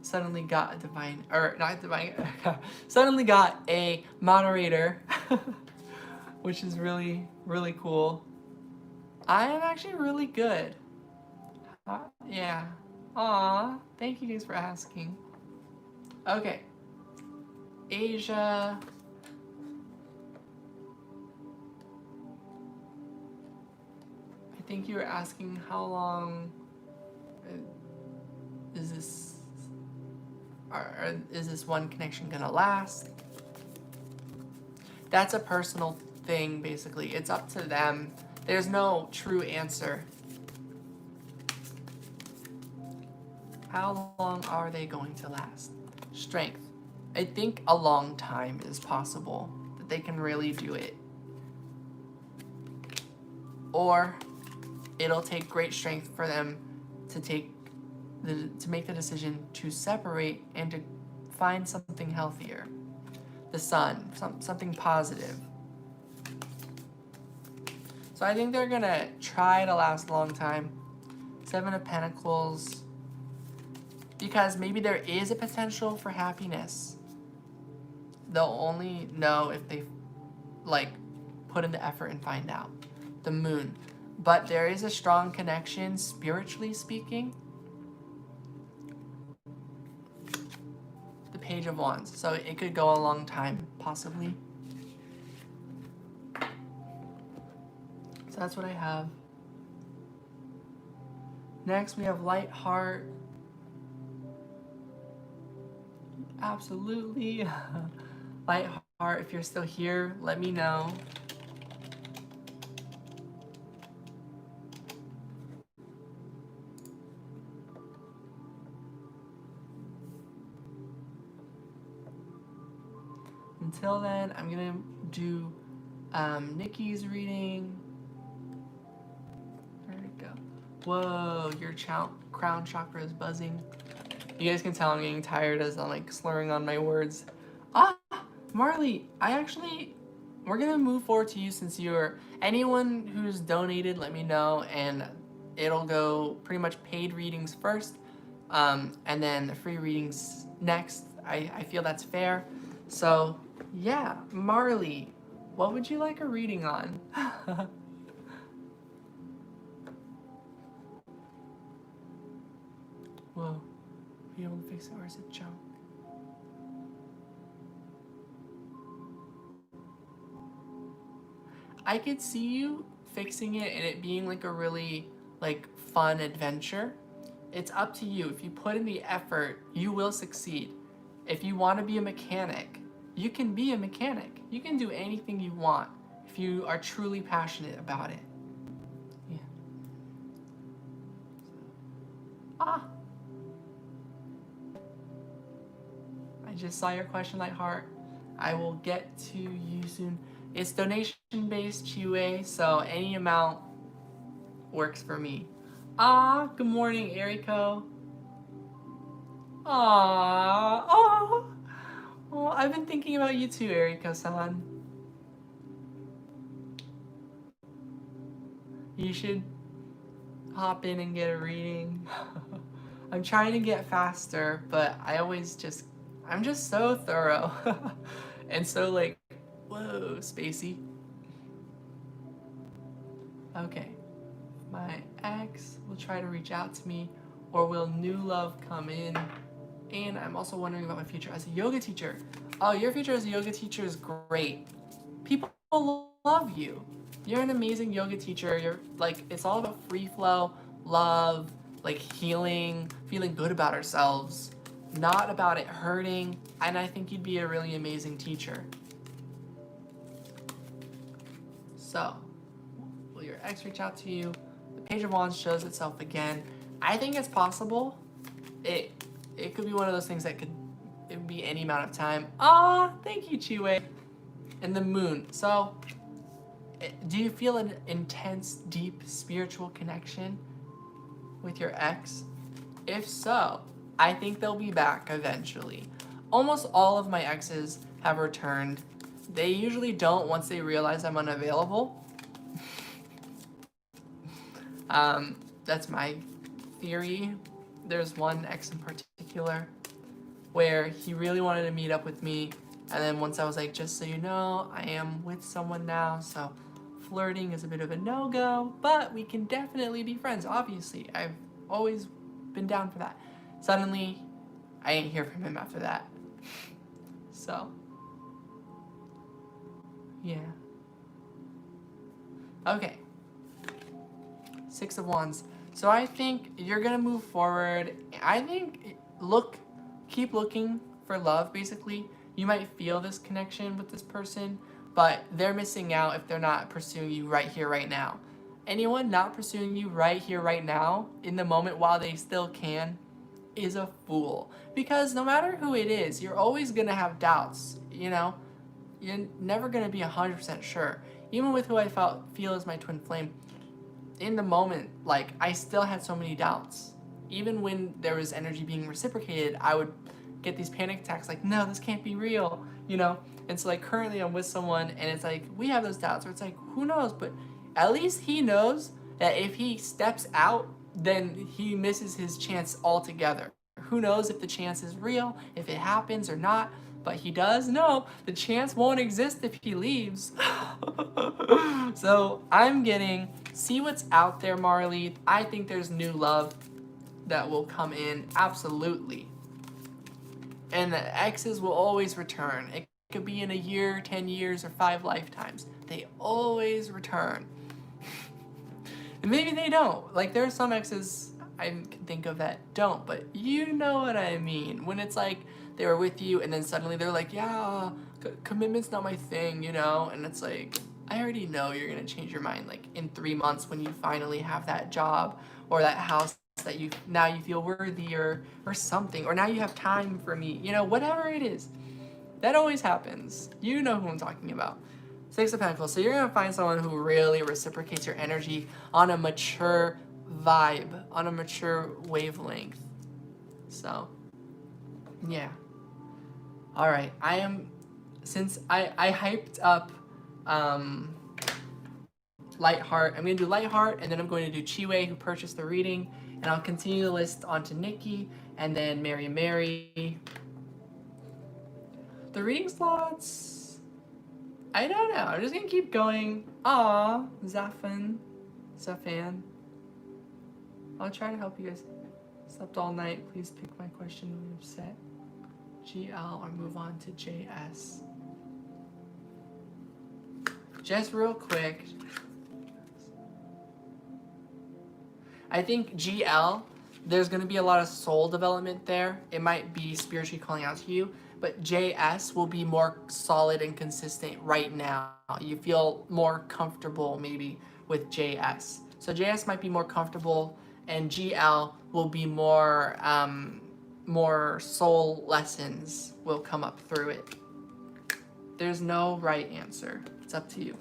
suddenly got a divine, or not divine, suddenly got a moderator, which is really, really cool. I am actually really good. Yeah. Aw, thank you guys for asking. Okay. Asia. I think you were asking how long is this one connection gonna last? That's a personal thing, basically. It's up to them. There's no true answer. How long are they going to last? Strength. I think a long time is possible, that they can really do it. Or it'll take great strength for them to make the decision to separate and to find something healthier. The sun, something positive. So I think they're gonna try to last a long time. 7 of Pentacles. Because maybe there is a potential for happiness. They'll only know if they like put in the effort and find out. The Moon. But there is a strong connection, spiritually speaking. The Page of Wands. So it could go a long time, possibly. So that's what I have. Next, we have Light Heart. Absolutely. Light Heart, if you're still here, let me know. Until then, I'm gonna do Nikki's reading. There we go. Whoa, your crown chakra is buzzing. You guys can tell I'm getting tired as I'm like slurring on my words. Ah, Marley, we're gonna move forward to you since you're, anyone who's donated, let me know, and it'll go pretty much paid readings first, and then the free readings next. I feel that's fair. So yeah, Marley, what would you like a reading on? Whoa, be able to fix it, or is it junk? I could see you fixing it and it being like a really like fun adventure. It's up to you. If you put in the effort, you will succeed. If you want to be a mechanic, you can be a mechanic. You can do anything you want if you are truly passionate about it. Yeah. Ah. I just saw your question, Lightheart. I will get to you soon. It's donation-based, Chiwe, so any amount works for me. Ah, good morning, Eriko. Ah, oh, oh, I've been thinking about you too, Eriko-san. You should hop in and get a reading. I'm trying to get faster, but I'm just so thorough. And so like, whoa, spacey. Okay. My ex will try to reach out to me, or will new love come in? And I'm also wondering about my future as a yoga teacher. Oh, your future as a yoga teacher is great. People love you. You're an amazing yoga teacher. You're like, it's all about free flow, love, like healing, feeling good about ourselves, not about it hurting. And I think you'd be a really amazing teacher. So, will your ex reach out to you? The Page of Wands shows itself again. I think it's possible. It could be one of those things that it would be any amount of time. Ah, thank you, Chiwe. And the moon. So, do you feel an intense, deep spiritual connection with your ex? If so, I think they'll be back eventually. Almost all of my exes have returned. They usually don't once they realize I'm unavailable. That's my theory. There's one ex in particular where he really wanted to meet up with me, and then once I was like, just so you know, I am with someone now, so flirting is a bit of a no-go, but we can definitely be friends, obviously. I've always been down for that. Suddenly, I didn't hear from him after that. So, yeah. Okay. Six of Wands. So I think you're gonna move forward. I think keep looking for love, basically. You might feel this connection with this person, but they're missing out if they're not pursuing you right here, right now. Anyone not pursuing you right here, right now, in the moment while they still can, is a fool. Because no matter who it is, you're always gonna have doubts, you know? You're never gonna be 100% sure. Even with who I feel is my twin flame, in the moment, like, I still had so many doubts. Even when there was energy being reciprocated, I would get these panic attacks like, no, this can't be real, you know? And so like currently I'm with someone and it's like, we have those doubts where it's like, who knows? But at least he knows that if he steps out, then he misses his chance altogether. Who knows if the chance is real, if it happens or not, but he does know the chance won't exist if he leaves. So I'm getting, see what's out there, Marley. I think there's new love that will come in, absolutely. And the exes will always return. It could be in a year, 10 years, or 5 lifetimes. They always return. And maybe they don't. Like, there are some exes I can think of that don't, but you know what I mean. When it's like, they were with you, and then suddenly they're like, yeah, commitment's not my thing, you know? And it's like, I already know you're gonna change your mind, like, in 3 months when you finally have that job, or that house that you feel worthy, or something, or now you have time for me, you know, whatever it is. That always happens. You know who I'm talking about. Six of Pentacles. So you're gonna find someone who really reciprocates your energy on a mature vibe, on a mature wavelength. So, yeah. All right, since I hyped up Lightheart, I'm gonna do Lightheart, and then I'm going to do Chiwe, who purchased the reading, and I'll continue the list onto Nikki, and then Mary. The reading slots, I don't know. I'm just gonna keep going. Aw, Zafan. I'll try to help you guys. Slept all night. Please pick my question when you're upset. GL, or move on to JS. Just real quick. I think GL, there's going to be a lot of soul development there. It might be spiritually calling out to you, but JS will be more solid and consistent right now. You feel more comfortable maybe with JS. So JS might be more comfortable, and GL will be more soul lessons will come up through it. There's no right answer. It's up to you.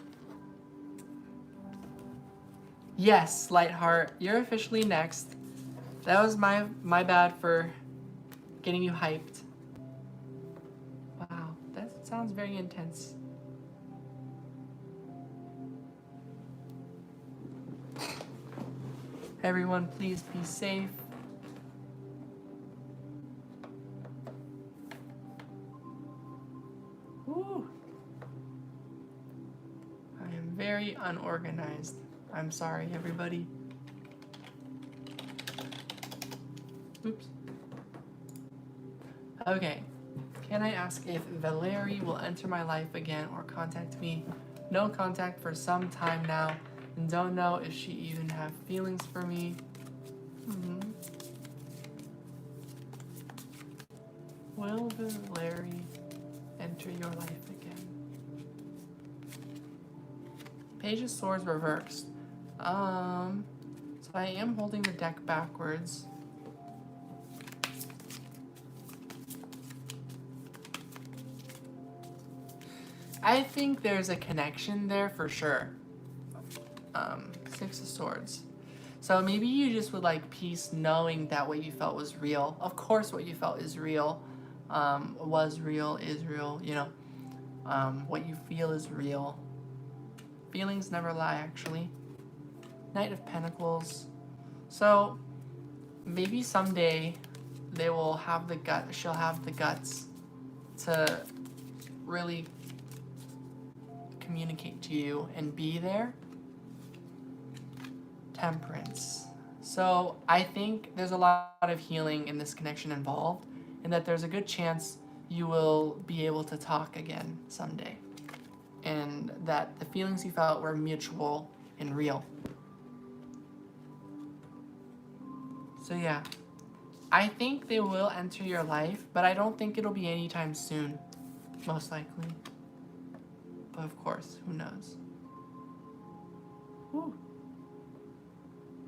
Yes, Lightheart, you're officially next. That was my bad for getting you hyped. Wow, that sounds very intense. Everyone, please be safe. Woo. I am very unorganized. I'm sorry, everybody. Oops. Okay. Can I ask if Valerie will enter my life again or contact me? No contact for some time now, and don't know if she even have feelings for me. Will Valerie enter your life again? Page of Swords reversed. So I am holding the deck backwards. I think there's a connection there for sure. Six of Swords. So maybe you just would like peace knowing that what you felt was real. Of course what you felt is real. Was real, is real, you know. What you feel is real. Feelings never lie, actually. Knight of Pentacles. So maybe someday they will have the she'll have the guts to really communicate to you and be there. Temperance. So I think there's a lot of healing in this connection involved, and that there's a good chance you will be able to talk again someday, and that the feelings you felt were mutual and real. So yeah, I think they will enter your life, but I don't think it'll be anytime soon, most likely. But of course, who knows? Whew.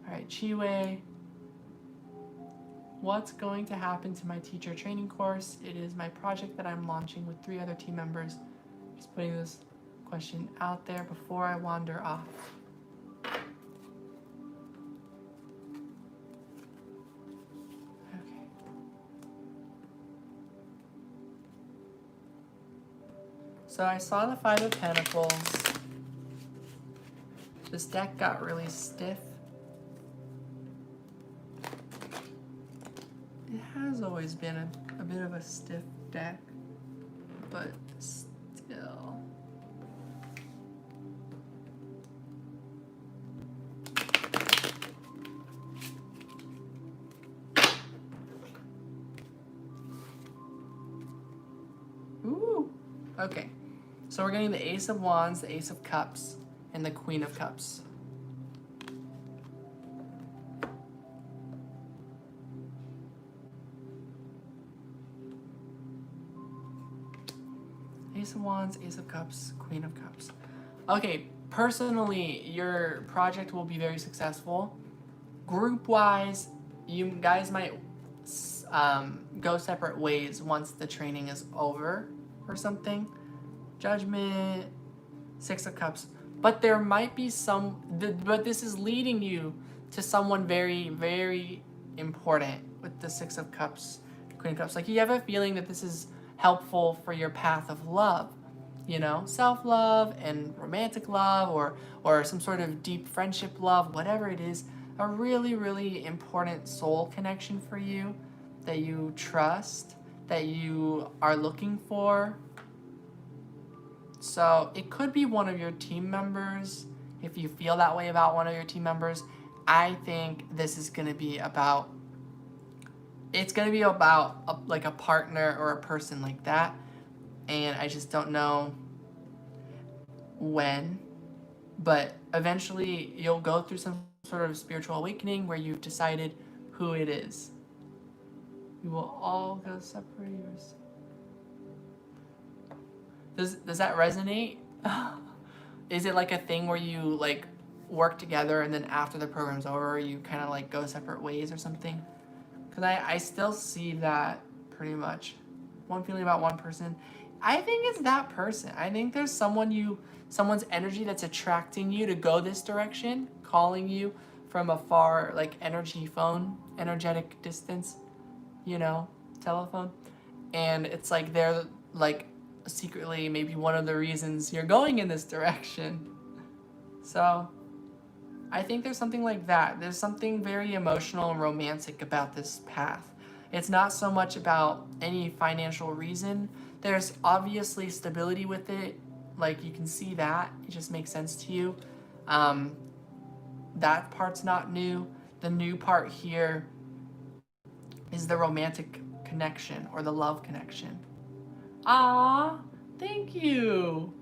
Alright, Chiwei. What's going to happen to my teacher training course? It is my project that I'm launching with 3 other team members. Just putting this question out there before I wander off. Okay. So I saw the 5 of Pentacles. This deck got really stiff. It has always been a bit of a stiff deck, but still. Ooh, okay. So we're getting the Ace of Wands, the Ace of Cups, and the Queen of Cups. Ace of Wands, Ace of Cups, Queen of Cups. Okay, personally, your project will be very successful. Group-wise, you guys might go separate ways once the training is over or something. Judgment, 6 of Cups. But there might be but this is leading you to someone very, very important with the 6 of Cups, Queen of Cups. Like, you have a feeling that this is helpful for your path of love, you know, self-love and romantic love, or some sort of deep friendship love, whatever it is, a really, really important soul connection for you that you trust, that you are looking for. So it could be one of your team members. If you feel that way about one of your team members, I think this is going to be about, it's going to be about like a partner or a person like that. And I just don't know when, but eventually you'll go through some sort of spiritual awakening where you've decided who it is. We will all go separate yours. Does that resonate? Is it like a thing where you like work together and then after the program's over you kind of like go separate ways or something? Because I still see that pretty much. One feeling about one person. I think it's that person. I think there's someone's energy that's attracting you to go this direction, calling you from a far like energetic distance, telephone. And it's like they're like secretly maybe one of the reasons you're going in this direction. So I think there's something like that. There's something very emotional and romantic about this path. It's not so much about any financial reason. There's obviously stability with it. Like you can see that. It just makes sense to you. That part's not new. The new part here is the romantic connection or the love connection. Ah, thank you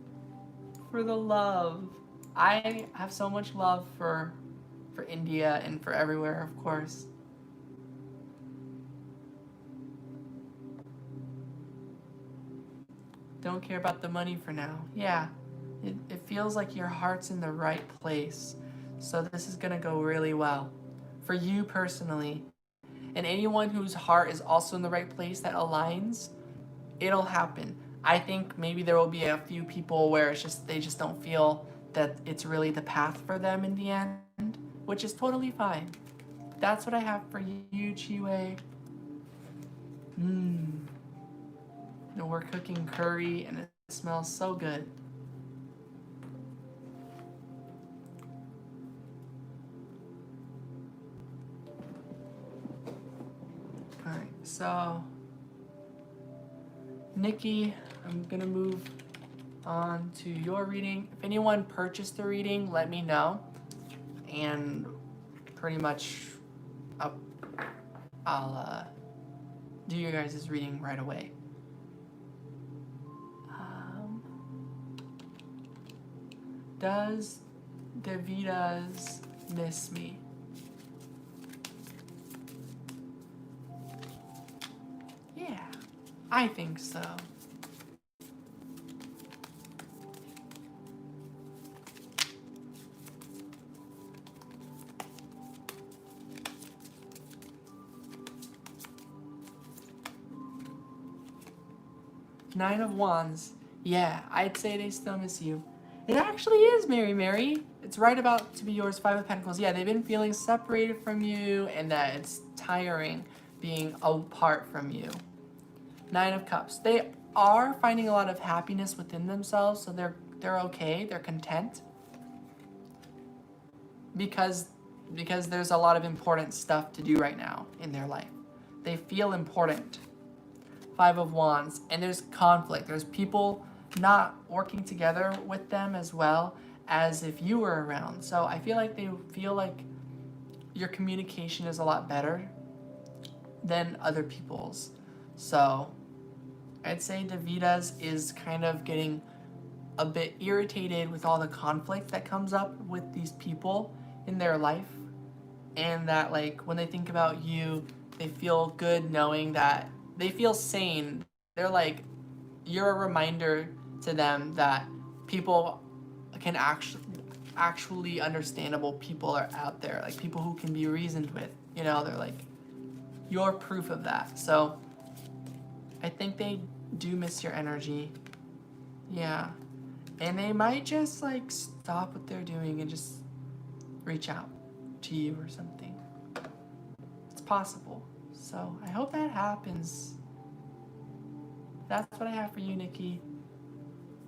for the love. I have so much love for India and for everywhere, of course. Don't care about the money for now. Yeah, it feels like your heart's in the right place. So this is gonna go really well. For you personally, and anyone whose heart is also in the right place that aligns, it'll happen. I think maybe there will be a few people where they just don't feel that it's really the path for them in the end, which is totally fine. That's what I have for you, Chiwei. We're cooking curry and it smells so good. Alright, so Nikki, I'm gonna move on to your reading. If anyone purchased the reading, let me know. And pretty much I'll do your guys' reading right away. Does Davidas miss me? Yeah, I think so. Nine of Wands. Yeah, I'd say they still miss you. It actually is, Mary. It's right about to be yours. Five of Pentacles. Yeah, they've been feeling separated from you and that it's tiring being apart from you. Nine of Cups. They are finding a lot of happiness within themselves, so they're okay. They're content. Because there's a lot of important stuff to do right now in their life. They feel important. Five of Wands. And there's conflict. There's people not working together with them as well as if you were around. So I feel like they feel like your communication is a lot better than other people's. So I'd say Davidas is kind of getting a bit irritated with all the conflict that comes up with these people in their life. And that like when they think about you, they feel good knowing that they feel sane. They're like, you're a reminder to them that people can actually understandable people are out there, like people who can be reasoned with, they're like, you're proof of that. So I think they do miss your energy. Yeah. And they might just like stop what they're doing and just reach out to you or something. It's possible. So I hope that happens. That's what I have for you, Nikki.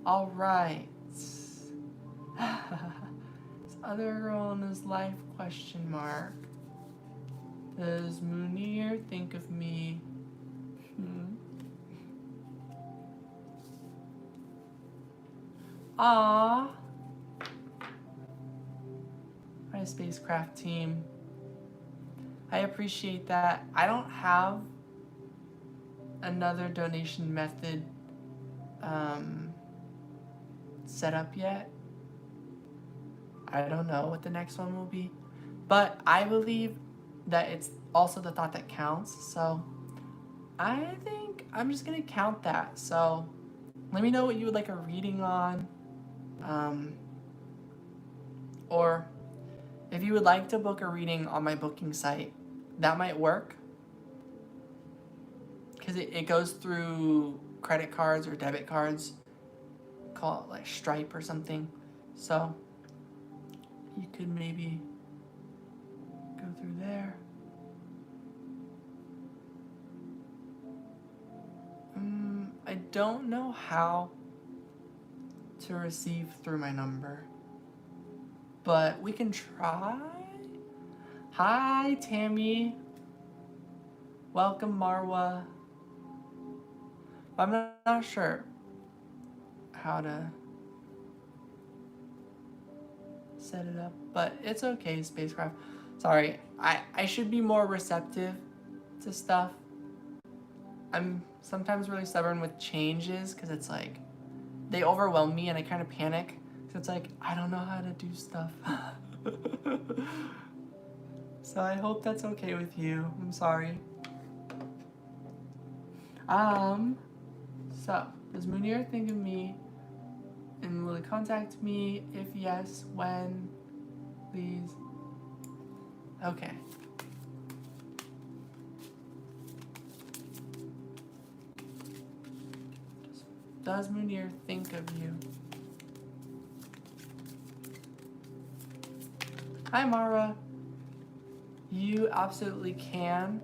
All right. This other girl in his life, question mark. Does Munir think of me? Aww. My spacecraft team. I appreciate that. I don't have another donation method set up yet. I don't know what the next one will be, but I believe that also the thought that counts. So I think I'm just gonna count that. So let me know what you would like a reading on. Um, or if you would like to book a reading on my booking site, that might work. Because it goes through credit cards or debit cards. Call it like Stripe or something. So you could maybe go through there. I don't know how to receive through my number, but we can try. Hi, Tammy. Welcome, Marwa. I'm not sure how to set it up, but it's okay, Spacecraft. Sorry, I should be more receptive to stuff. I'm sometimes really stubborn with changes because it's like they overwhelm me and I kind of panic. So it's like I don't know how to do stuff. So I hope that's okay with you. I'm sorry. So does Munir think of me and will he contact me? If yes, when? Please. Okay. Does Munir think of you? Hi, Mara. You absolutely can.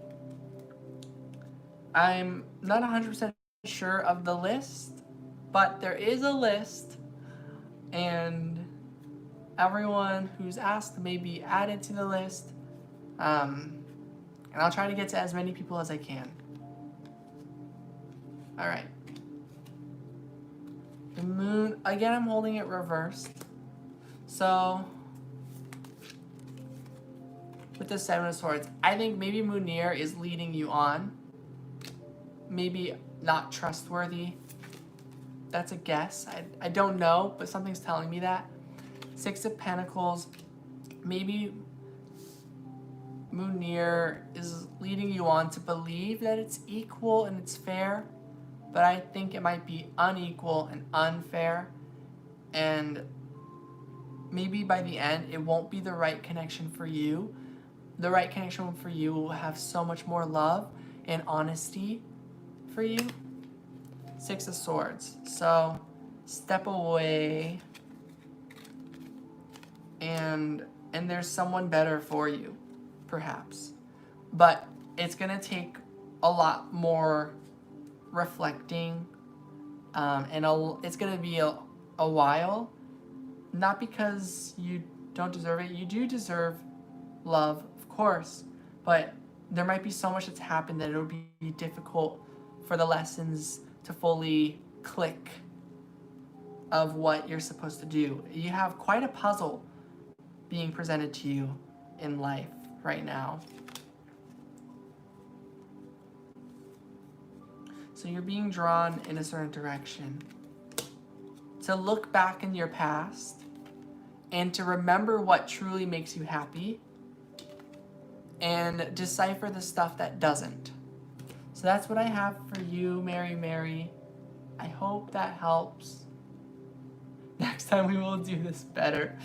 I'm not 100% sure of the list, but there is a list, and everyone who's asked may be added to the list. And I'll try to get to as many people as I can. All right. The moon, again, I'm holding it reversed. So, with the Seven of Swords, I think maybe Munir is leading you on. Maybe not trustworthy. That's a guess. I don't know, but something's telling me that. Six of Pentacles, maybe Munir is leading you on to believe that it's equal and it's fair, but I think it might be unequal and unfair, and maybe by the end it won't be the right connection for you. The right connection for you will have so much more love and honesty for you. Six of Swords. So step away and there's someone better for you, perhaps. But it's gonna take a lot more reflecting, and it's gonna be a while. Not because you don't deserve it. You do deserve love, of course, but there might be so much that's happened that it'll be difficult for the lessons to fully click of what you're supposed to do. You have quite a puzzle being presented to you in life right now. So you're being drawn in a certain direction. To look back in your past and to remember what truly makes you happy and decipher the stuff that doesn't. So that's what I have for you, Mary. I hope that helps. Next time we will do this better.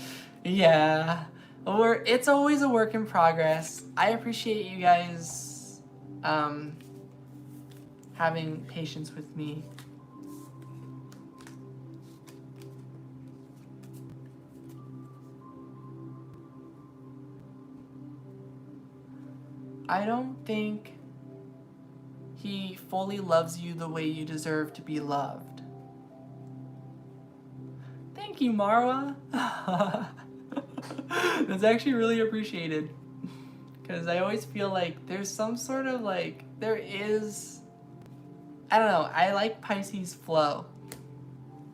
Yeah. It's always a work in progress. I appreciate you guys having patience with me. I don't think he fully loves you the way you deserve to be loved. Thank you, Marwa. That's actually really appreciated. Because I always feel like there's some sort of like, there is, I don't know, I like Pisces flow.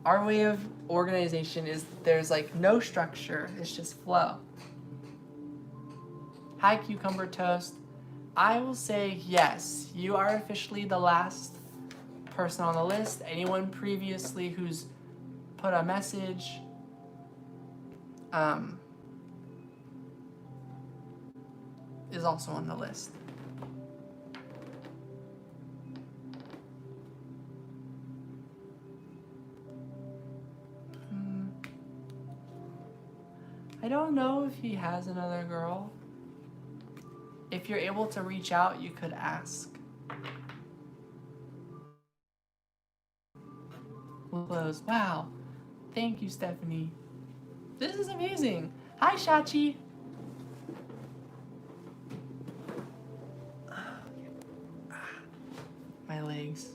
Our way of organization is there's like no structure, it's just flow. Hi, Cucumber Toast. I will say yes, you are officially the last person on the list. Anyone previously who's put a message is also on the list. I don't know if he has another girl. If you're able to reach out, you could ask. Close. Wow. Thank you, Stephanie. This is amazing. Hi, Shachi. My legs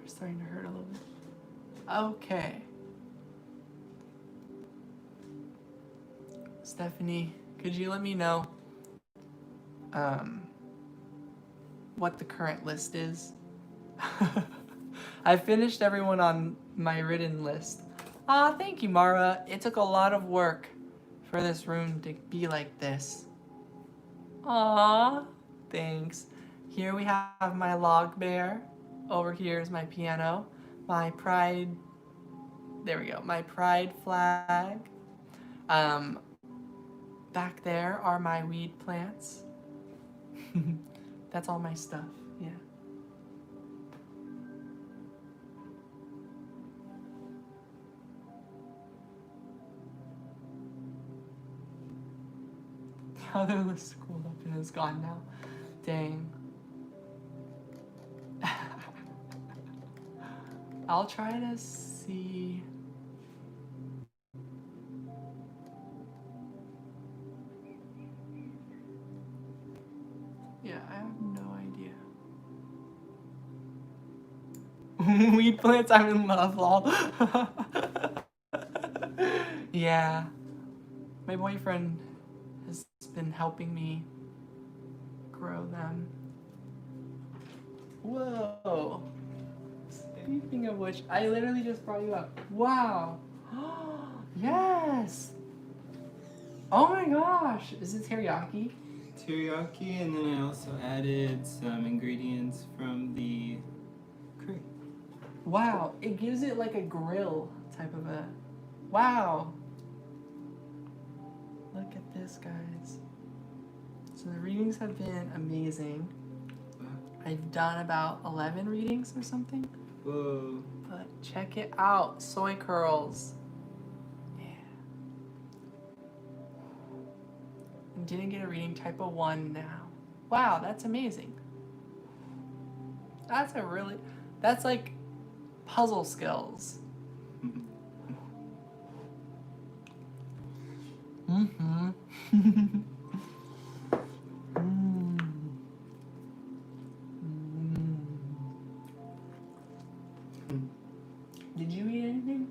are starting to hurt a little bit. Okay. Stephanie, could you let me know what the current list is? I finished everyone on my written list. Aw, thank you, Mara. It took a lot of work for this room to be like this. Aw, thanks. Here we have my log bear. Over here is my piano. My pride, there we go, my pride flag. Back there are my weed plants. That's all my stuff, yeah. The other list scrolled up and is gone now. Dang. I'll try to see. Yeah, I have no idea. Weed plants, I'm in love, lol. Yeah. My boyfriend has been helping me grow them. Whoa. Speaking of which, I literally just brought you up. Wow. Yes. Oh my gosh. Is it teriyaki? Teriyaki, and then I also added some ingredients from the curry. Wow. It gives it like a grill type of a... Wow. Look at this, guys. So the readings have been amazing. I've done about 11 readings or something. Whoa. But check it out. Soy curls. Yeah. And didn't get a reading, type of 1 now. Wow, that's amazing. That's a really... That's like puzzle skills. Mm-hmm. Did you eat anything?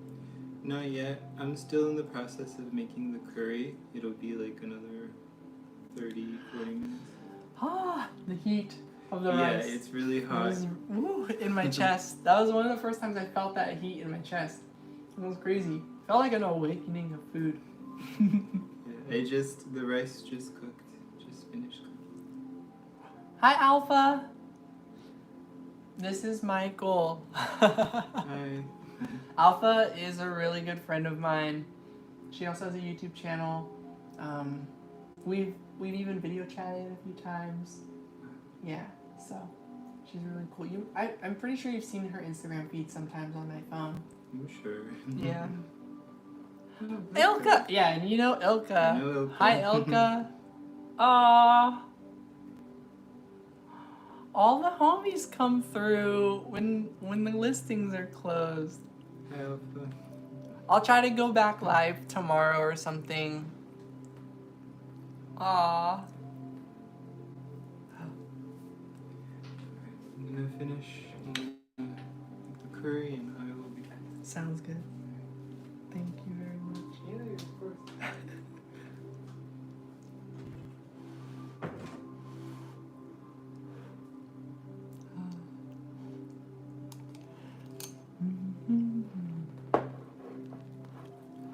Not yet. I'm still in the process of making the curry. It'll be like another 30, 40 minutes. Ah, the heat of the Yeah, rice. it's really It hot. was, in my chest. That was one of the first times I felt that heat in my chest. It was crazy. Felt like an awakening of food. Yeah, the rice just cooked. Just finished cooking. Hi, Alpha. This is Michael. Hi. Alpha is a really good friend of mine. She also has a YouTube channel. We've even video chatted a few times. Yeah, so she's really cool. I'm pretty sure you've seen her Instagram feed sometimes on my phone. I'm sure. Yeah. Oh, Ilka! Yeah, and you know Ilka. I know Ilka. Hi, Ilka. Aww. All the homies come through when the listings are closed. Hi, Alpha. I'll try to go back live tomorrow or something. Aww. I'm gonna finish the curry and I will be back. Sounds good. Thank you very much. Yeah, of course.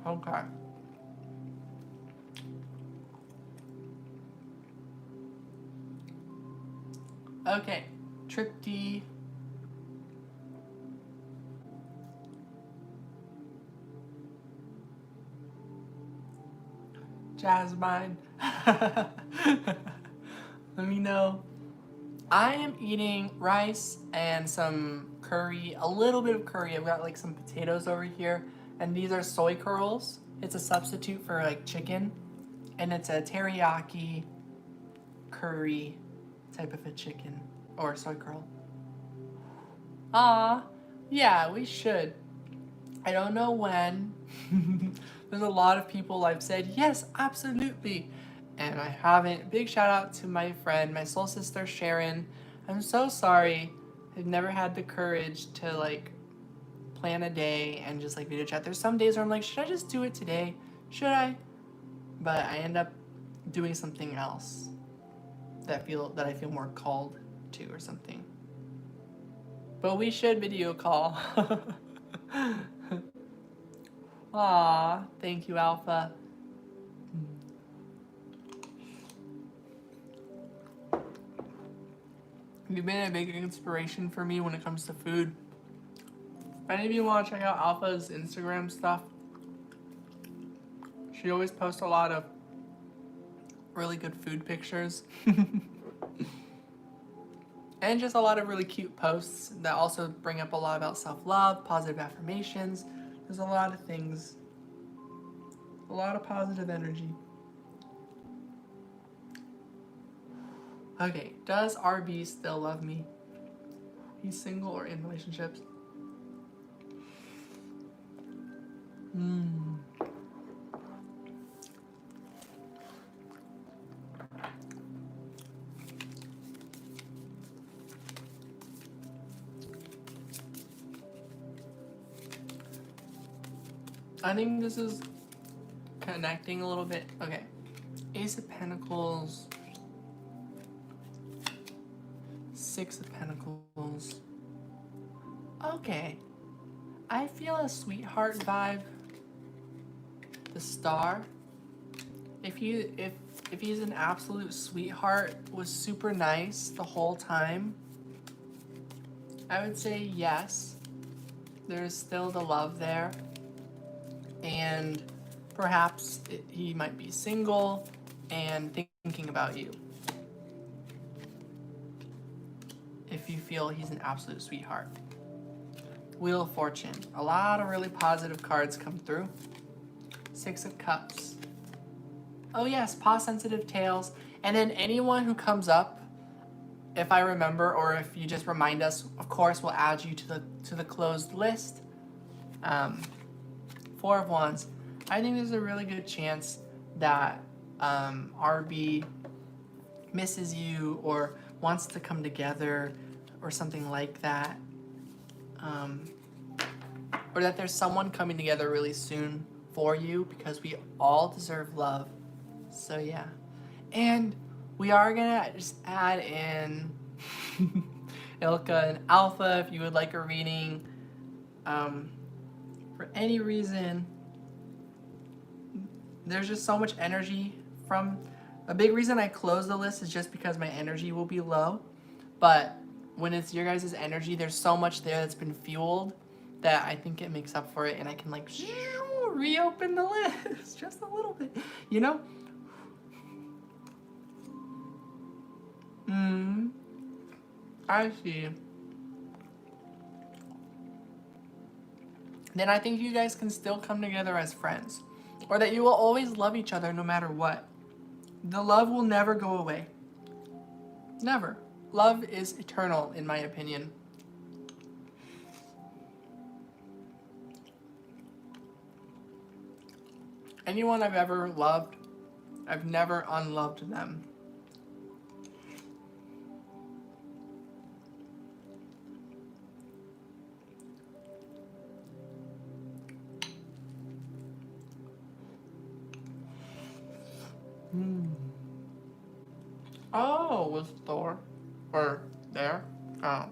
Okay. Okay, Trip D. Jasmine. Let me know. I am eating rice and some curry, a little bit of curry. I've got like some potatoes over here, and these are soy curls. It's a substitute for like chicken, and it's a teriyaki curry type of a chicken or soy curl. Ah, yeah, we should. I don't know when. There's a lot of people I've said, yes, absolutely. And I haven't. Big shout out to my friend, my soul sister, Sharon. I'm so sorry. I've never had the courage to like plan a day and just like video chat. There's some days where I'm like, should I just do it today? Should I? But I end up doing something else that I feel more called to or something. But we should video call. Aw, thank you, Alpha. You've been a big inspiration for me when it comes to food. If any of you want to check out Alpha's Instagram stuff, she always posts a lot of really good food pictures. And just a lot of really cute posts that also bring up a lot about self-love, positive affirmations. There's a lot of things. A lot of positive energy. Okay, does RB still love me? He's single or in relationships? I think this is connecting a little bit. Okay. Ace of Pentacles. Six of Pentacles. Okay. I feel a sweetheart vibe. The Star. If he's an absolute sweetheart, was super nice the whole time, I would say yes. There's still the love there. And perhaps he might be single and thinking about you. If you feel he's an absolute sweetheart. Wheel of Fortune. A lot of really positive cards come through. Six of Cups. Oh yes, paw-sensitive tails. And then anyone who comes up, if I remember, or if you just remind us, of course, we'll add you to the closed list. Four of Wands. I think there's a really good chance that RB misses you or wants to come together or something like that. Or that there's someone coming together really soon for you, because we all deserve love. So yeah. And we are gonna just add in Ilka and Alpha if you would like a reading. For any reason, there's just so much energy from... A big reason I close the list is just because my energy will be low. But when it's your guys' energy, there's so much there that's been fueled that I think it makes up for it, and I can like reopen the list just a little bit, you know? I see. Then I think you guys can still come together as friends. Or that you will always love each other no matter what. The love will never go away. Never. Love is eternal, in my opinion. Anyone I've ever loved, I've never unloved them. Oh, was Thor or there? Oh.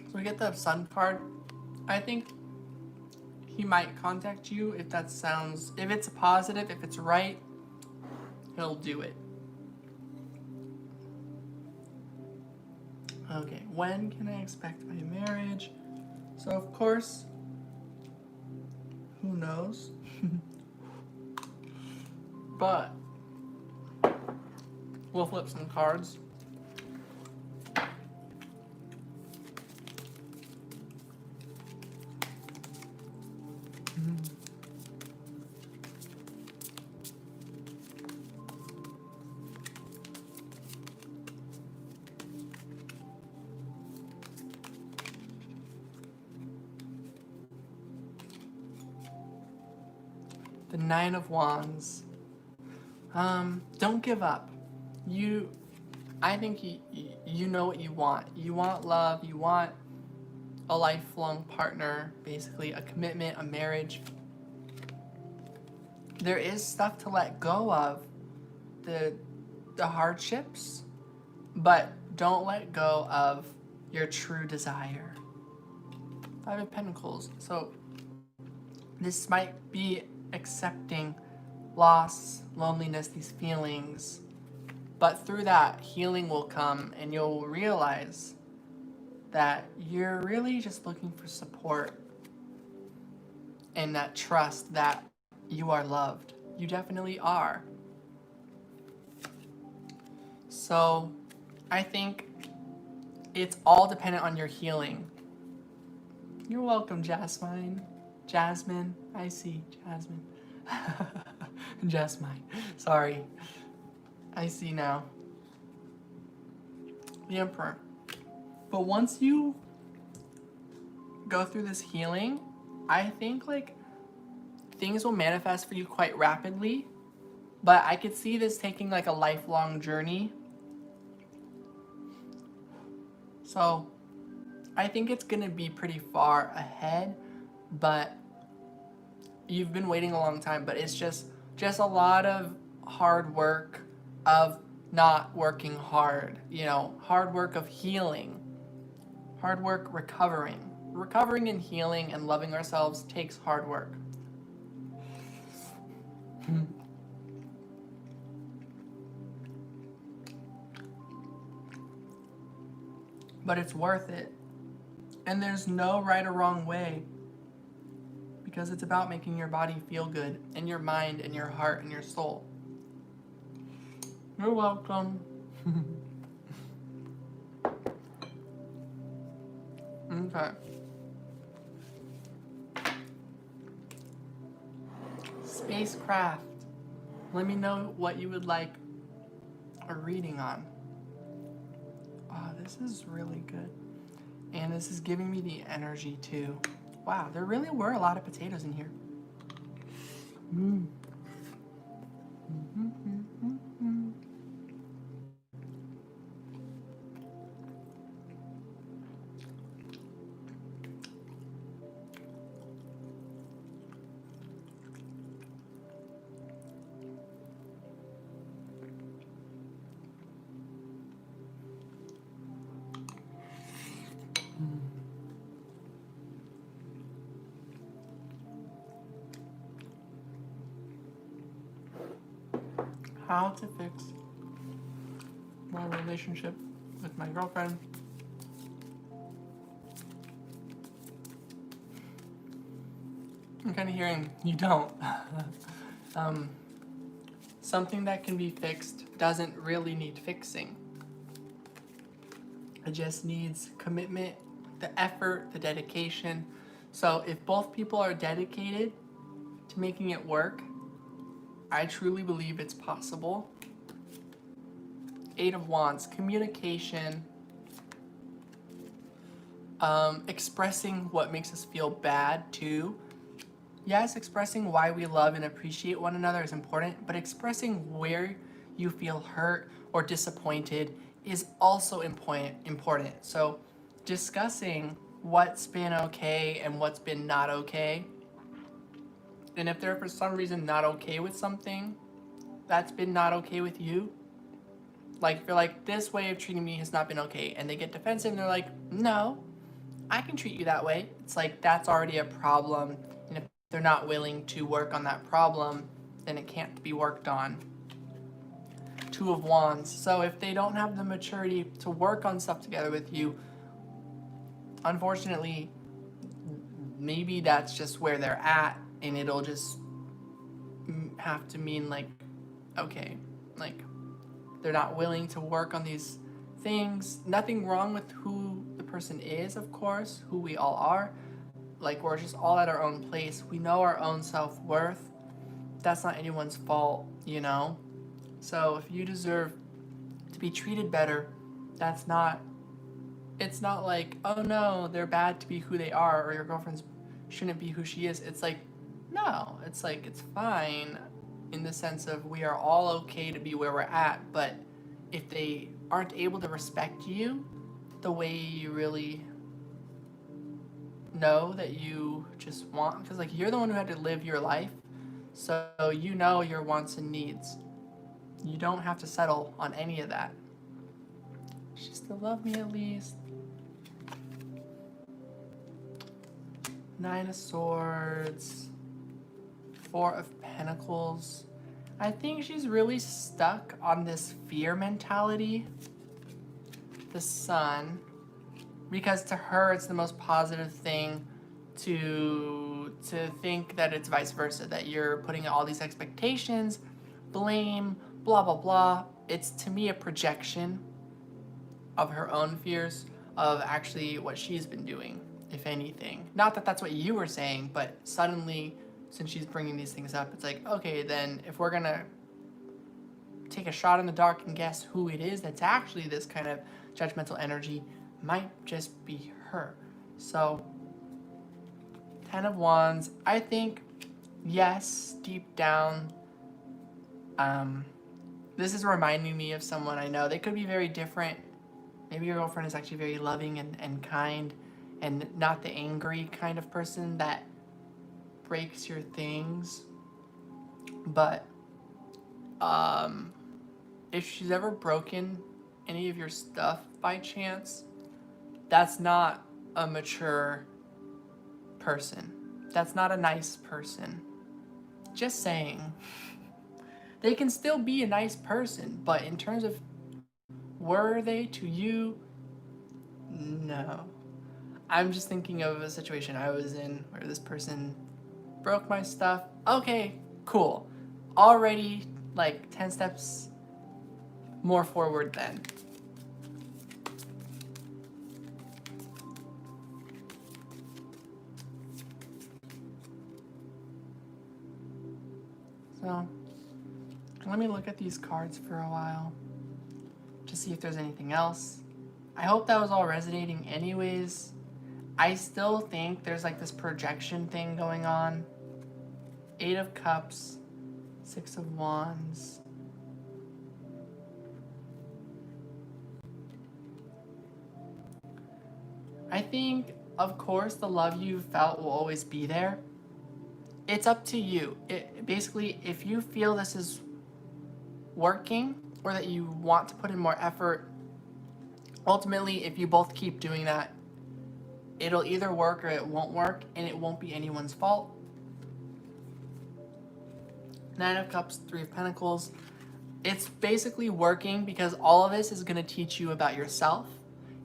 So we get the Sun card. I think he might contact you if that sounds, if it's a positive, if it's right, he'll do it. Okay, when can I expect my marriage? So of course, who knows? But we'll flip some cards. The Nine of Wands. Don't give up. I think you know what you want. You want love. You want a lifelong partner, basically a commitment, a marriage. There is stuff to let go of, the hardships, but don't let go of your true desire. Five of Pentacles. So this might be accepting loss, loneliness, these feelings, but through that, healing will come and you'll realize that you're really just looking for support and that trust that you are loved. You definitely are. So I think it's all dependent on your healing. You're welcome, Jasmine. Jasmine. I see, Jasmine. Jasmine. Sorry. I see now. The Emperor. But once you go through this healing, I think like things will manifest for you quite rapidly. But I could see this taking like a lifelong journey. So I think it's gonna be pretty far ahead, but you've been waiting a long time, but it's just a lot of hard work of not working hard, you know, hard work of healing, hard work recovering. Recovering and healing and loving ourselves takes hard work. But it's worth it. And there's no right or wrong way, because it's about making your body feel good, and your mind, and your heart, and your soul. You're welcome. Okay. Spacecraft. Let me know what you would like a reading on. Oh, this is really good. And this is giving me the energy too. Wow, there really were a lot of potatoes in here. Mm. How to fix my relationship with my girlfriend. I'm kind of hearing you don't. Something that can be fixed doesn't really need fixing. It just needs commitment, the effort, the dedication. So if both people are dedicated to making it work, I truly believe it's possible. Eight of Wands, communication, expressing what makes us feel bad too. Yes, expressing why we love and appreciate one another is important, but expressing where you feel hurt or disappointed is also important. So discussing what's been okay and what's been not okay. And if they're for some reason not okay with something that's been not okay with you, like if you're like, this way of treating me has not been okay, and they get defensive and they're like, no, I can treat you that way. It's like, that's already a problem. And if they're not willing to work on that problem, then it can't be worked on. Two of Wands. So if they don't have the maturity to work on stuff together with you, unfortunately, maybe that's just where they're at, and it'll just have to mean like, okay, like they're not willing to work on these things. Nothing wrong with who the person is, of course, who we all are. Like, we're just all at our own place. We know our own self-worth. That's not anyone's fault, you know? So if you deserve to be treated better, it's not like, oh no, they're bad to be who they are, or your girlfriend shouldn't be who she is. It's like, No, it's like, it's fine in the sense of we are all okay to be where we're at, but if they aren't able to respect you the way you really know that you just want, because like you're the one who had to live your life, so you know your wants and needs. You don't have to settle on any of that. She still love me at least. Nine of Swords. Four of Pentacles. I think she's really stuck on this fear mentality. The Sun. Because to her it's the most positive thing to think that it's vice versa. That you're putting all these expectations, blame, blah blah blah. It's to me a projection of her own fears, of actually what she's been doing, if anything. Not that that's what you were saying, but suddenly, since she's bringing these things up, it's like, okay, then if we're gonna take a shot in the dark and guess who it is that's actually this kind of judgmental energy, might just be her. So, 10 of Wands, I think, yes, deep down, this is reminding me of someone I know. They could be very different. Maybe your girlfriend is actually very loving and kind and not the angry kind of person that breaks your things. But if she's ever broken any of your stuff by chance, that's not a mature person. That's not a nice person. Just saying. They can still be a nice person, but in terms of were they to you? No. I'm just thinking of a situation I was in where this person broke my stuff. Okay, cool. Already like 10 steps more forward then. So, let me look at these cards for a while to see if there's anything else. I hope that was all resonating anyways. I still think there's like this projection thing going on. 8 of Cups, 6 of Wands. I think, of course, the love you felt will always be there. It's up to you. Basically, if you feel this is working or that you want to put in more effort, ultimately, if you both keep doing that, it'll either work or it won't work, and it won't be anyone's fault. 9 of Cups, 3 of Pentacles. It's basically working because all of this is going to teach you about yourself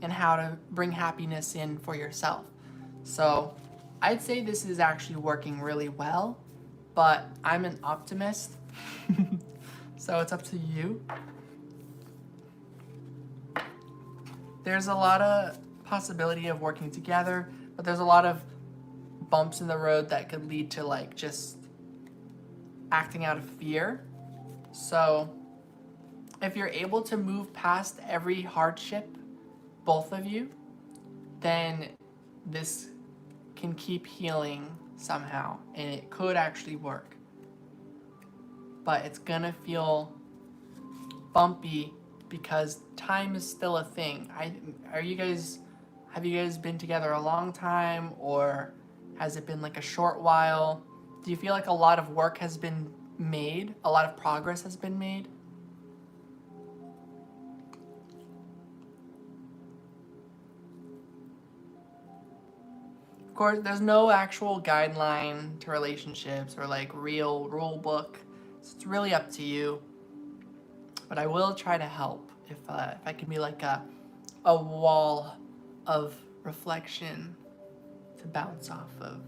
and how to bring happiness in for yourself. So I'd say this is actually working really well, but I'm an optimist. So it's up to you. There's a lot of possibility of working together, but there's a lot of bumps in the road that could lead to like just acting out of fear. So if you're able to move past every hardship, both of you, then this can keep healing somehow, and it could actually work. But it's gonna feel bumpy because time is still a thing. Have you guys been together a long time, or has it been like a short while? Do you feel like a lot of work has been made? A lot of progress has been made? Of course, there's no actual guideline to relationships or like real rule book. So it's really up to you. But I will try to help if I can be like a wall of reflection to bounce off of.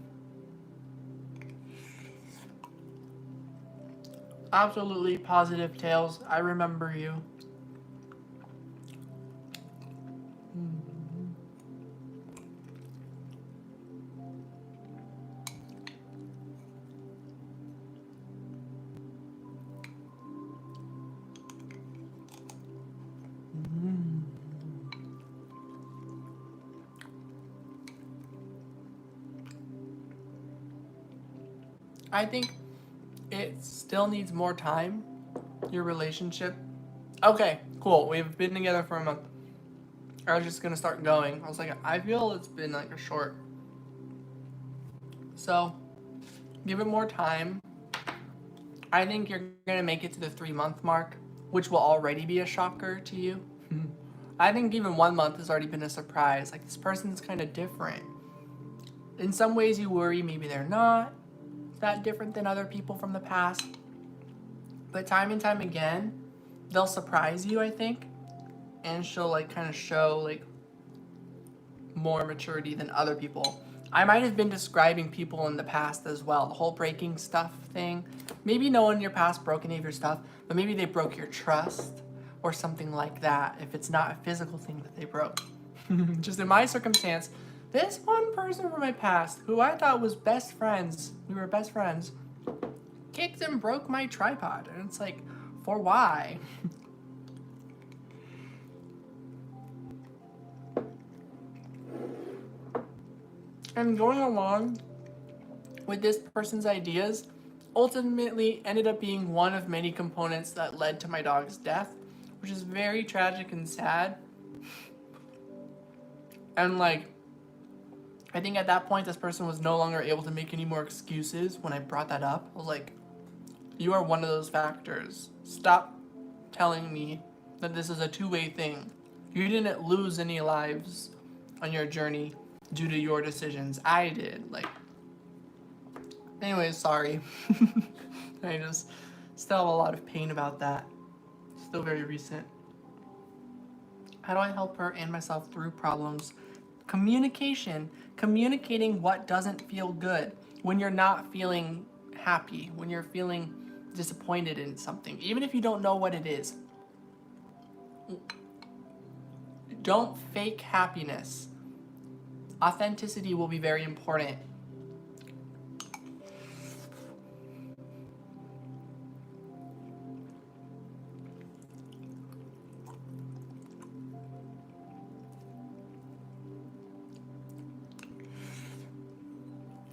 Absolutely positive, Tails. I remember you. I think it still needs more time, your relationship. Okay, cool. We've been together for a month. I was just gonna start going. I was like, I feel it's been like a short. So, give it more time. I think you're gonna make it to the 3 month mark, which will already be a shocker to you. I think even 1 month has already been a surprise. Like, this person's kind of different. In some ways, you worry maybe they're not that different than other people from the past. But time and time again, they'll surprise you, I think. And she'll, like, kind of show, like, more maturity than other people. I might have been describing people in the past as well. The whole breaking stuff thing. Maybe no one in your past broke any of your stuff, but maybe they broke your trust or something like that if it's not a physical thing that they broke. Just in my circumstance, this one person from my past who I thought was best friends, we were best friends, kicked and broke my tripod. And it's like, for why? And going along with this person's ideas ultimately ended up being one of many components that led to my dog's death, which is very tragic and sad. And like, I think at that point, this person was no longer able to make any more excuses when I brought that up. I was like, you are one of those factors. Stop telling me that this is a two-way thing. You didn't lose any lives on your journey due to your decisions. I did. Like, anyways, sorry. I just still have a lot of pain about that. Still very recent. How do I help her and myself through problems? Communication. Communicating what doesn't feel good. When you're not feeling happy. When you're feeling disappointed in something. Even if you don't know what it is. Don't fake happiness. Authenticity will be very important.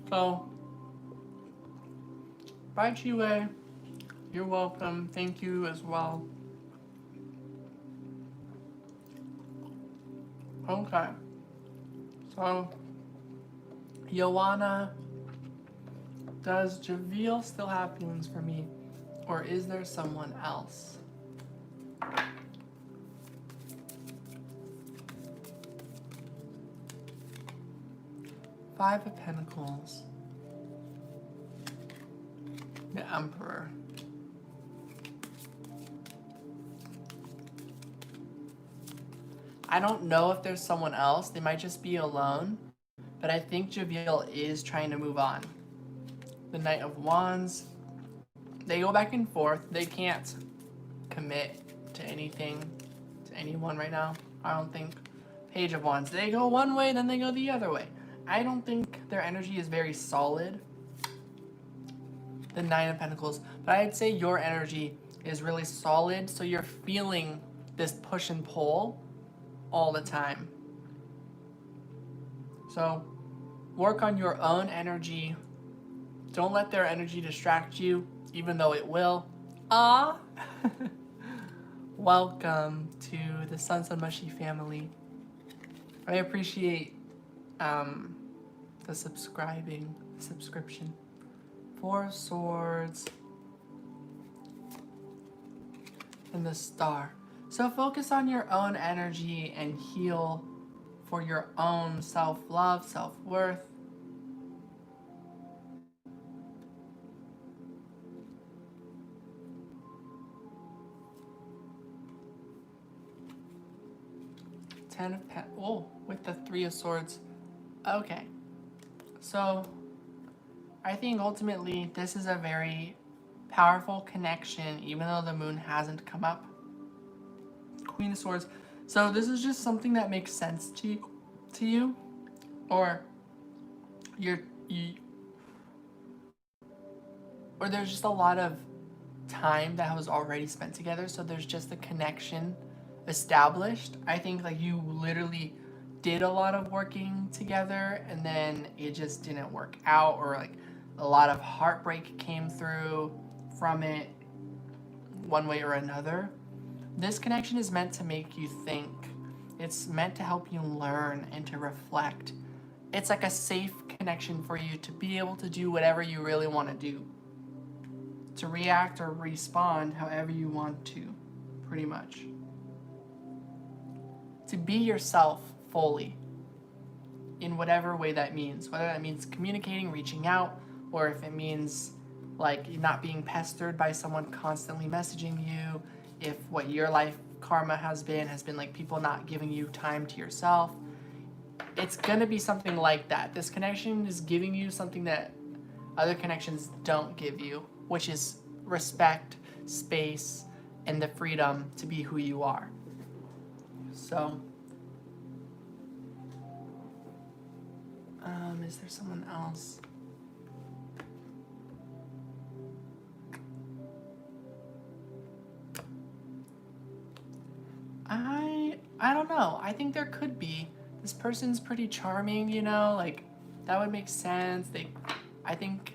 So, bye Chiwe. You're welcome. Thank you as well. Okay. So, Joanna, does Javiel still have feelings for me? Or is there someone else? Five of Pentacles. The Emperor. I don't know if there's someone else. They might just be alone. But I think Javiel is trying to move on. The Knight of Wands. They go back and forth. They can't commit to anything, to anyone right now. I don't think. Page of Wands. They go one way, then they go the other way. I don't think their energy is very solid. The Nine of Pentacles. But I'd say your energy is really solid, so you're feeling this push and pull all the time. So work on your own energy. Don't let their energy distract you, even though it will. Ah. Welcome to the Sun Mushy family. I appreciate the subscription. Four of Swords and the Star. So focus on your own energy and heal for your own self-love, self-worth. With the Three of Swords. Okay. So, I think ultimately this is a very powerful connection, even though the moon hasn't come up. Queen of Swords. So this is just something that makes sense to you, or or there's just a lot of time that was already spent together, so there's just a connection established. I think like you literally did a lot of working together and then it just didn't work out, or like a lot of heartbreak came through from it one way or another. This connection is meant to make you think. It's meant to help you learn and to reflect. It's like a safe connection for you to be able to do whatever you really want to do. To react or respond however you want to, pretty much. To be yourself fully in whatever way that means. Whether that means communicating, reaching out, or if it means like not being pestered by someone constantly messaging you. If what your life karma has been like people not giving you time to yourself. It's gonna be something like that. This connection is giving you something that other connections don't give you, which is respect, space, and the freedom to be who you are. So, is there someone else? I don't know. I think there could be. This person's pretty charming, you know, like that would make sense. I think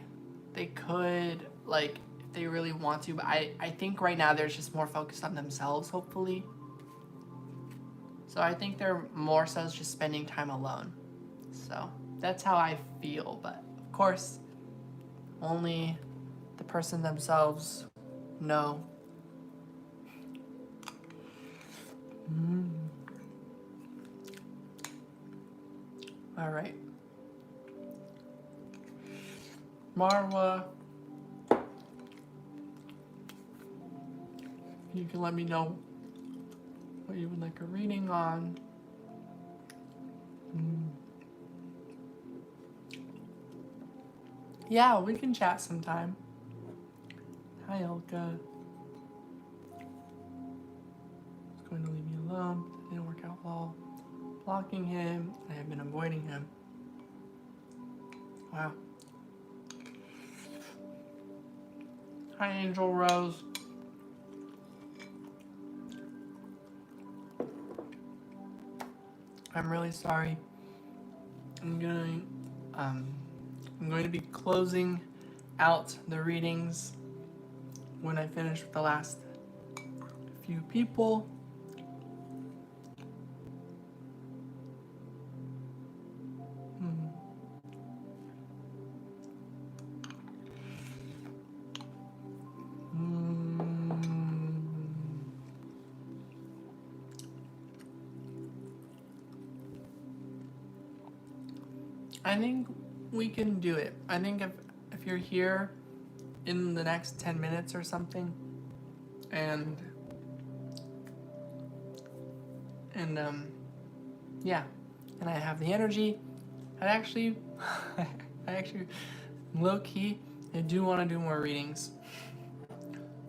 they could, like, if they really want to, but I think right now they're just more focused on themselves, hopefully. So I think they're more so just spending time alone. So that's how I feel, but of course, only the person themselves know. All right. Marwa, you can let me know what you would like a reading on. Yeah, we can chat sometime. Hi, Elka. He's going to leave me alone. That didn't work out well. Blocking him. I have been avoiding him. Wow. Hi, Angel Rose. I'm really sorry. I'm going to be closing out the readings when I finish with the last few people. I think we can do it. I think if you're here in the next 10 minutes or something, and yeah, and I have the energy, I actually low key, I do want to do more readings.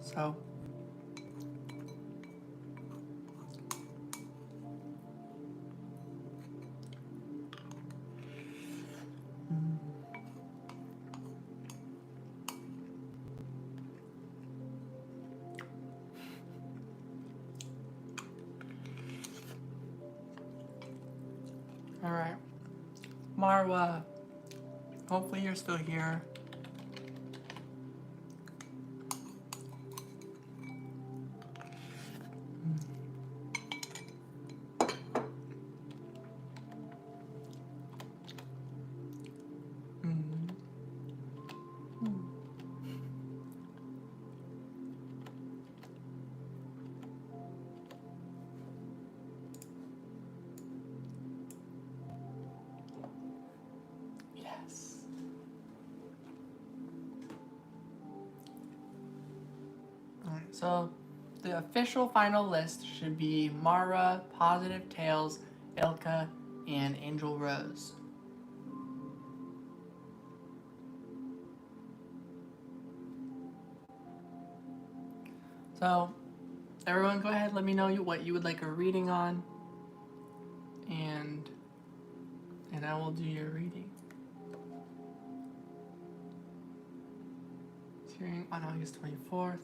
So. All right, Marwa, hopefully you're still here. So the official final list should be Mara, Positive Tails, Ilka, and Angel Rose. So everyone go ahead, let me know what you would like a reading on, and I will do your reading. It's hearing on August 24th.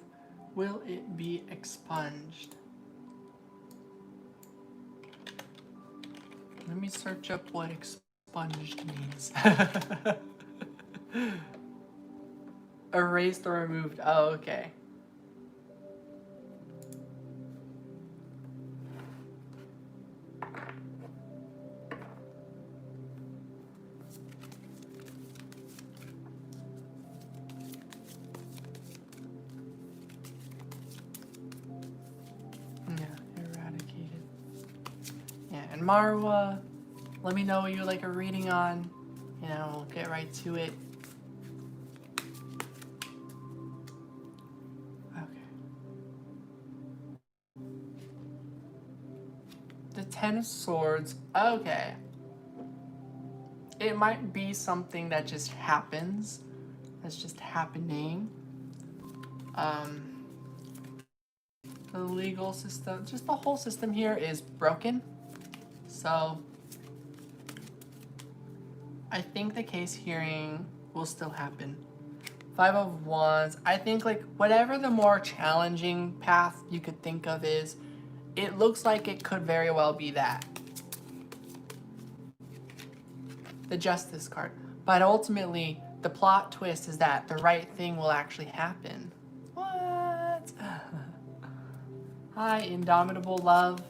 Will it be expunged? Let me search up what expunged means. Erased or removed. Oh, okay. Yeah, eradicated. Yeah, and Marwa, let me know what you like a reading on. You know, we'll get right to it. Okay. The Ten of Swords. Okay. It might be something that just happens. That's just happening. The legal system, just the whole system here is broken. So I think the case hearing will still happen. Five of Wands. I think like whatever the more challenging path you could think of is, it looks like it could very well be that. The Justice card. But ultimately, the plot twist is that the right thing will actually happen. What? Hi, Indomitable Love.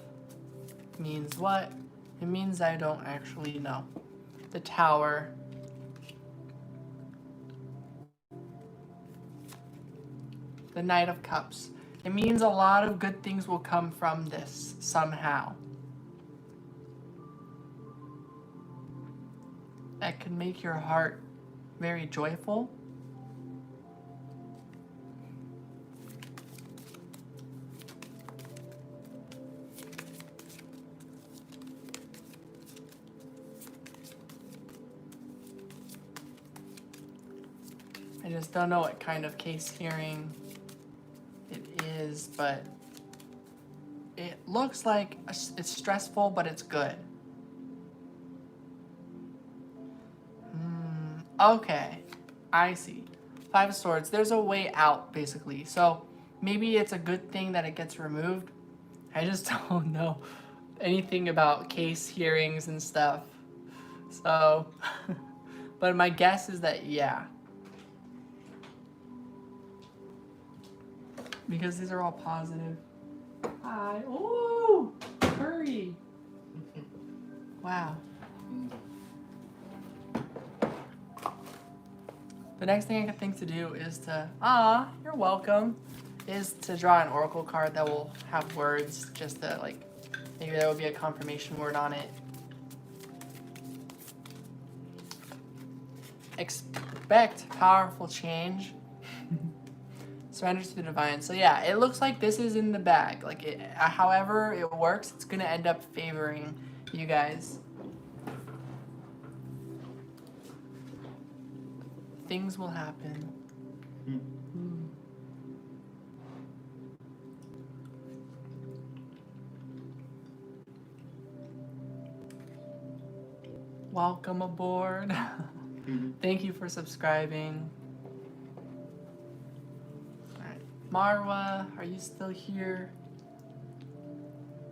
Means what? It means I don't actually know. The Tower. The Knight of Cups. It means a lot of good things will come from this somehow. That can make your heart very joyful. I just don't know what kind of case hearing it is, but it looks like it's stressful, but it's good. Okay, I see. Five of Swords. There's a way out, basically. So maybe it's a good thing that it gets removed. I just don't know anything about case hearings and stuff. So, but my guess is that, yeah. Because these are all positive. Hi. Ooh! Hurry! Wow. The next thing I can think to do is to, you're welcome, is to draw an oracle card that will have words, just to like, maybe there will be a confirmation word on it. Expect powerful change. Surrender to the divine. So yeah, it looks like this is in the bag. Like, however it works, it's gonna end up favoring you guys. Things will happen. Welcome aboard. Thank you for subscribing. Alright. Marwa, are you still here?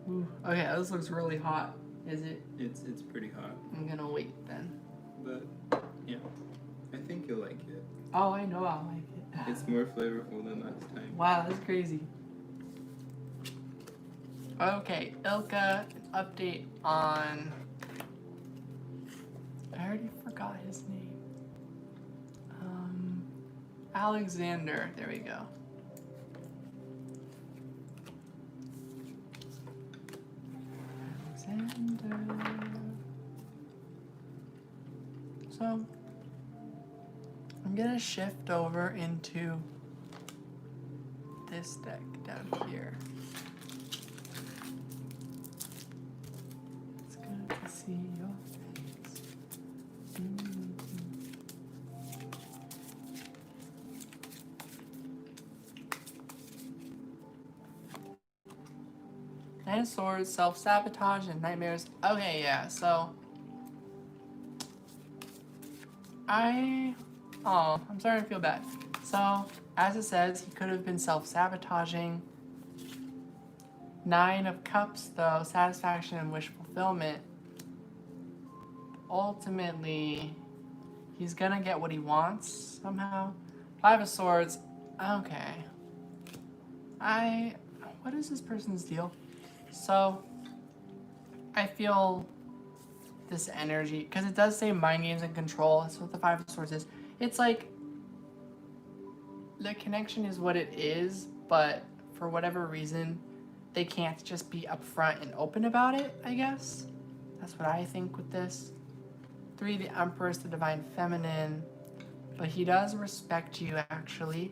Ooh. Okay, this looks really hot. Is it? It's pretty hot. I'm gonna wait then. But yeah, I think you'll like it. Oh, I know I'll like it. It's more flavorful than last time. Wow, that's crazy. Okay, Ilka, an update on... I already forgot his name. Alexander, there we go. Alexander. So, I'm gonna shift over into this deck down here. It's good to see your face. Nine of Swords, self-sabotage, and nightmares. Okay, yeah, so... I'm starting to feel bad. So, as it says, he could have been self-sabotaging. Nine of Cups, though, satisfaction and wish fulfillment. Ultimately, he's gonna get what he wants, somehow. Five of Swords. Okay. What is this person's deal? So, I feel this energy, because it does say mind games and control. That's what the Five of Swords is. It's like, the connection is what it is, but for whatever reason, they can't just be upfront and open about it, I guess. That's what I think with this. 3, the Empress, the Divine Feminine. But he does respect you, actually.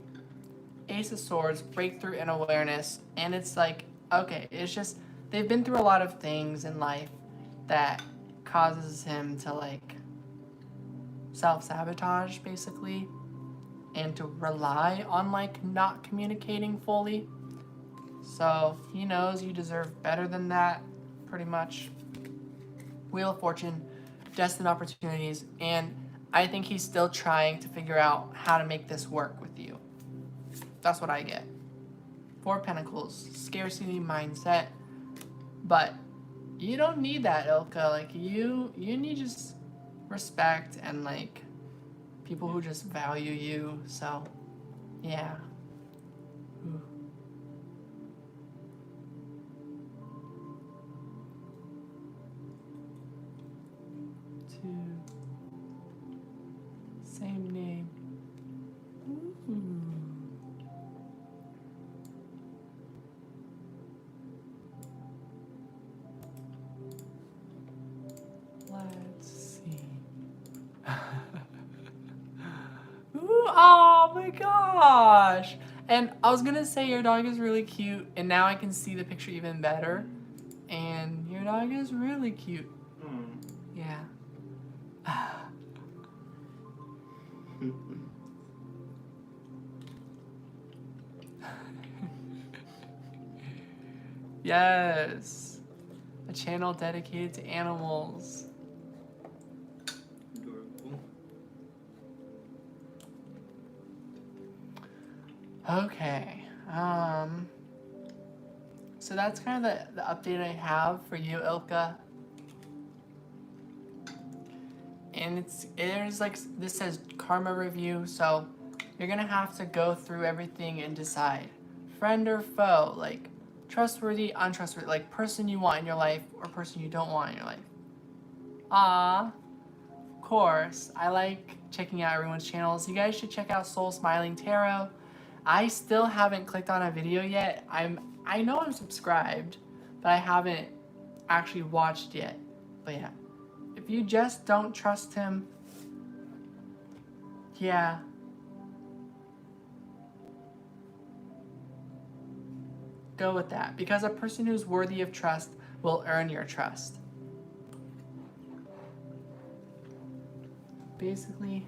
Ace of Swords, breakthrough and awareness. And it's like, okay, it's just, they've been through a lot of things in life that causes him to, like, self-sabotage, basically. And to rely on, like, not communicating fully. So, he knows you deserve better than that, pretty much. Wheel of Fortune, destined opportunities, and I think he's still trying to figure out how to make this work with you. That's what I get. 4 Pentacles, scarcity mindset, but you don't need that, Ilka. Like, you need just respect and, like, people who just value you. So, yeah. Ooh. Same name. Ooh. Let's see. Ooh, oh my gosh! And I was gonna say your dog is really cute, and now I can see the picture even better. And your dog is really cute. Yeah. Yes. A channel dedicated to animals. Adorable. Okay. So that's kind of the update I have for you, Ilka. And there's like, this says karma review, so you're gonna have to go through everything and decide. Friend or foe, like trustworthy, untrustworthy, like person you want in your life or person you don't want in your life. Of course, I like checking out everyone's channels. You guys should check out Soul Smiling Tarot. I still haven't clicked on a video yet. I know I'm subscribed, but I haven't actually watched yet. But yeah, if you just don't trust him, yeah. Go with that, because a person who's worthy of trust will earn your trust. Basically,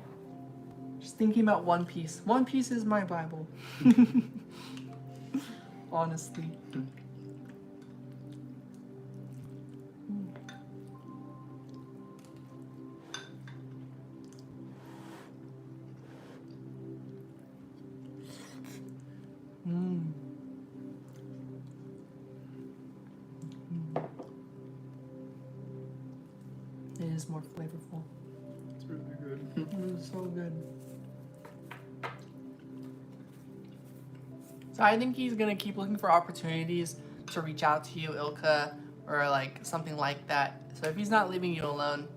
just thinking about One Piece. One Piece is my Bible. Honestly. It is more flavorful. It's really good. It is so good. So I think he's gonna keep looking for opportunities to reach out to you, Ilka, or like something like that. So if he's not leaving you alone,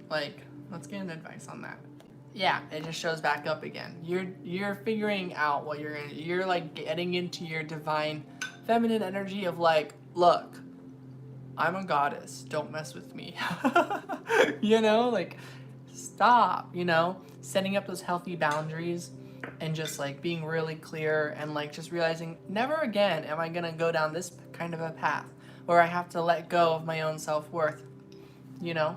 like, let's get an advice on that. Yeah, it just shows back up again. You're figuring out what you're like getting into your divine feminine energy of like, look, I'm a goddess, don't mess with me. You know, like, stop, you know, setting up those healthy boundaries and just like being really clear and like just realizing never again am I gonna go down this kind of a path where I have to let go of my own self-worth, you know?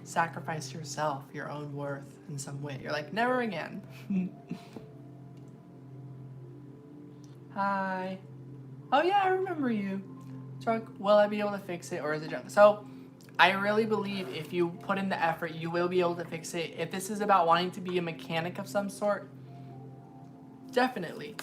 Sacrifice yourself, your own worth in some way. You're like, never again. Hi. Oh yeah, I remember you. Truck, will I be able to fix it or is it junk? So I really believe if you put in the effort, you will be able to fix it. If this is about wanting to be a mechanic of some sort, definitely.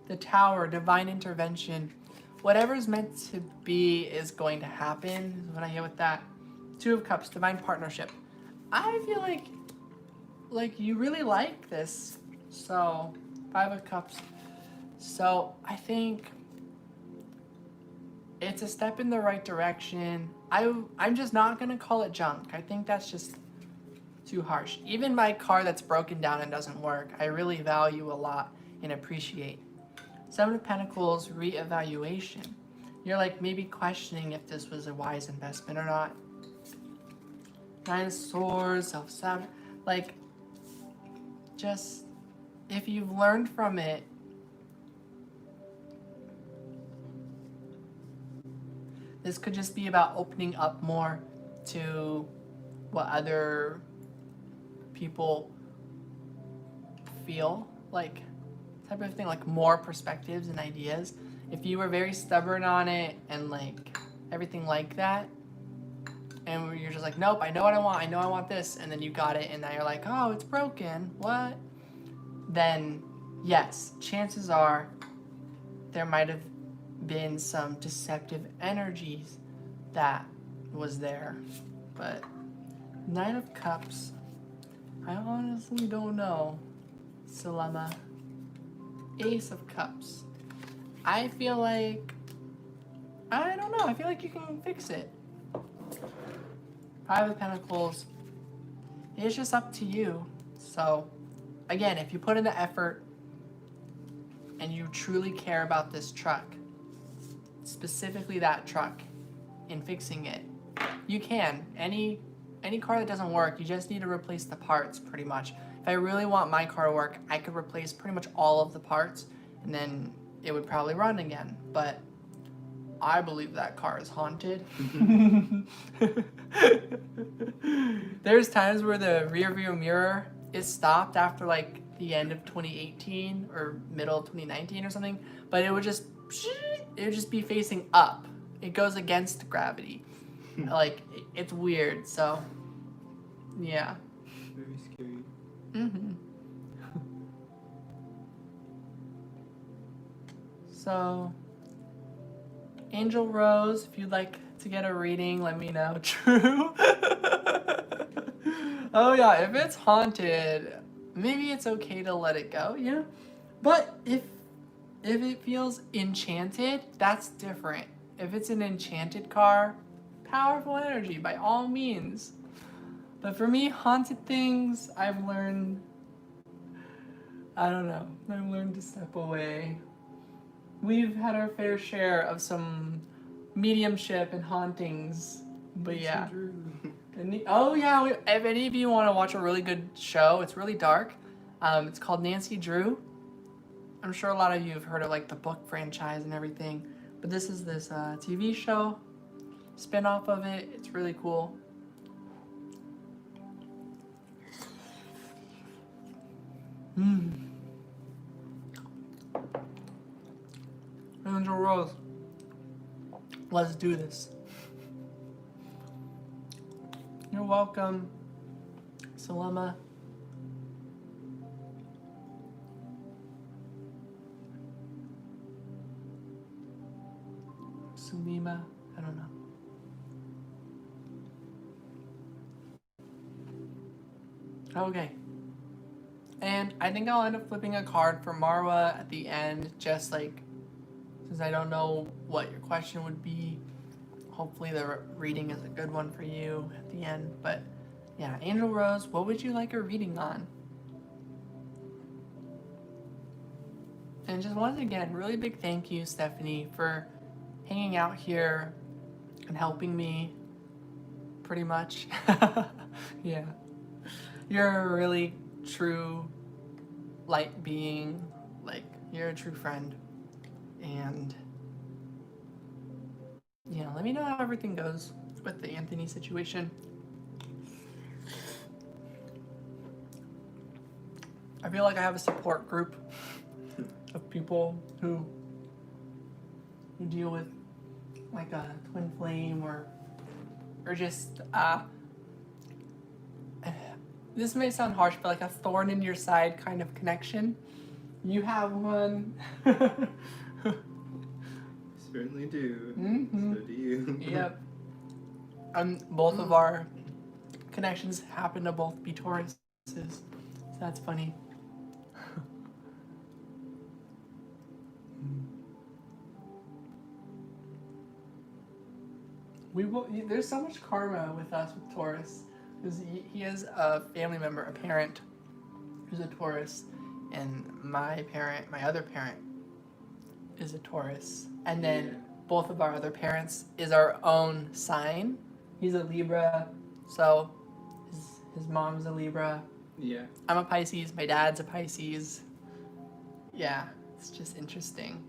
The Tower, divine intervention. whatever's meant to be is going to happen, is what I get with that. Two of Cups, divine partnership. I feel like you really like this. So, Five of Cups. So, I think it's a step in the right direction. I'm just not going to call it junk. I think that's just too harsh. Even my car that's broken down and doesn't work, I really value a lot and appreciate. Seven of Pentacles, reevaluation. You're like maybe questioning if this was a wise investment or not. Nine of Swords, self-sabotage. Like, just, if you've learned from it, this could just be about opening up more to what other people feel, like, type of thing, like more perspectives and ideas. If you were very stubborn on it and like everything like that, and you're just like, nope, I know what I want, I know I want this, and then you got it, and now you're like, oh, it's broken, what? Then, yes, chances are there might have been some deceptive energies that was there. But Nine of Cups, I honestly don't know. Salama. Ace of Cups. I feel like, I don't know, I feel like you can fix it. Five of Pentacles. It's just up to you. So, again, if you put in the effort and you truly care about this truck, specifically that truck, in fixing it, you can. Any car that doesn't work, you just need to replace the parts, pretty much. If I really want my car to work, I could replace pretty much all of the parts, and then it would probably run again. But I believe that car is haunted. There's times where the rear view mirror is stopped after like the end of 2018 or middle of 2019 or something, but it would just be facing up. It goes against gravity. Like, it's weird, so yeah. Very scary. Mm-hmm. So, Angel Rose, if you'd like to get a reading, let me know. True. Oh yeah, if it's haunted, maybe it's okay to let it go, you know? But if it feels enchanted, that's different. If it's an enchanted car, powerful energy by all means. But for me, haunted things, I've learned, I don't know, I've learned to step away. We've had our fair share of some mediumship and hauntings, but yeah. Oh yeah, if any of you want to watch a really good show, it's really dark. It's called Nancy Drew. I'm sure a lot of you have heard of like the book franchise and everything, but this is this TV show, spin-off of it. It's really cool. Angel Rose, let's do this. You're welcome, Salama. Sulima, I don't know. Okay. And I think I'll end up flipping a card for Marwa at the end, just like, since I don't know what your question would be. Hopefully the reading is a good one for you at the end. But yeah, Angel Rose, what would you like a reading on? And just once again, really big thank you, Stephanie, for hanging out here and helping me, pretty much. Yeah. You're a really true light being, like, you're a true friend. And yeah, let me know how everything goes with the Anthony situation. I feel like I have a support group of people who deal with like a twin flame or just this may sound harsh, but like a thorn in your side kind of connection. You have one. certainly do. Mm-hmm. So do you. Yep. Both of our connections happen to both be Tauruses. So that's funny. There's so much karma with us with Taurus. Because he has a family member, a parent, who's a Taurus, and my other parent, is a Taurus. And then both of our other parents is our own sign. He's a Libra, so his mom's a Libra. Yeah. I'm a Pisces, my dad's a Pisces. Yeah, it's just interesting.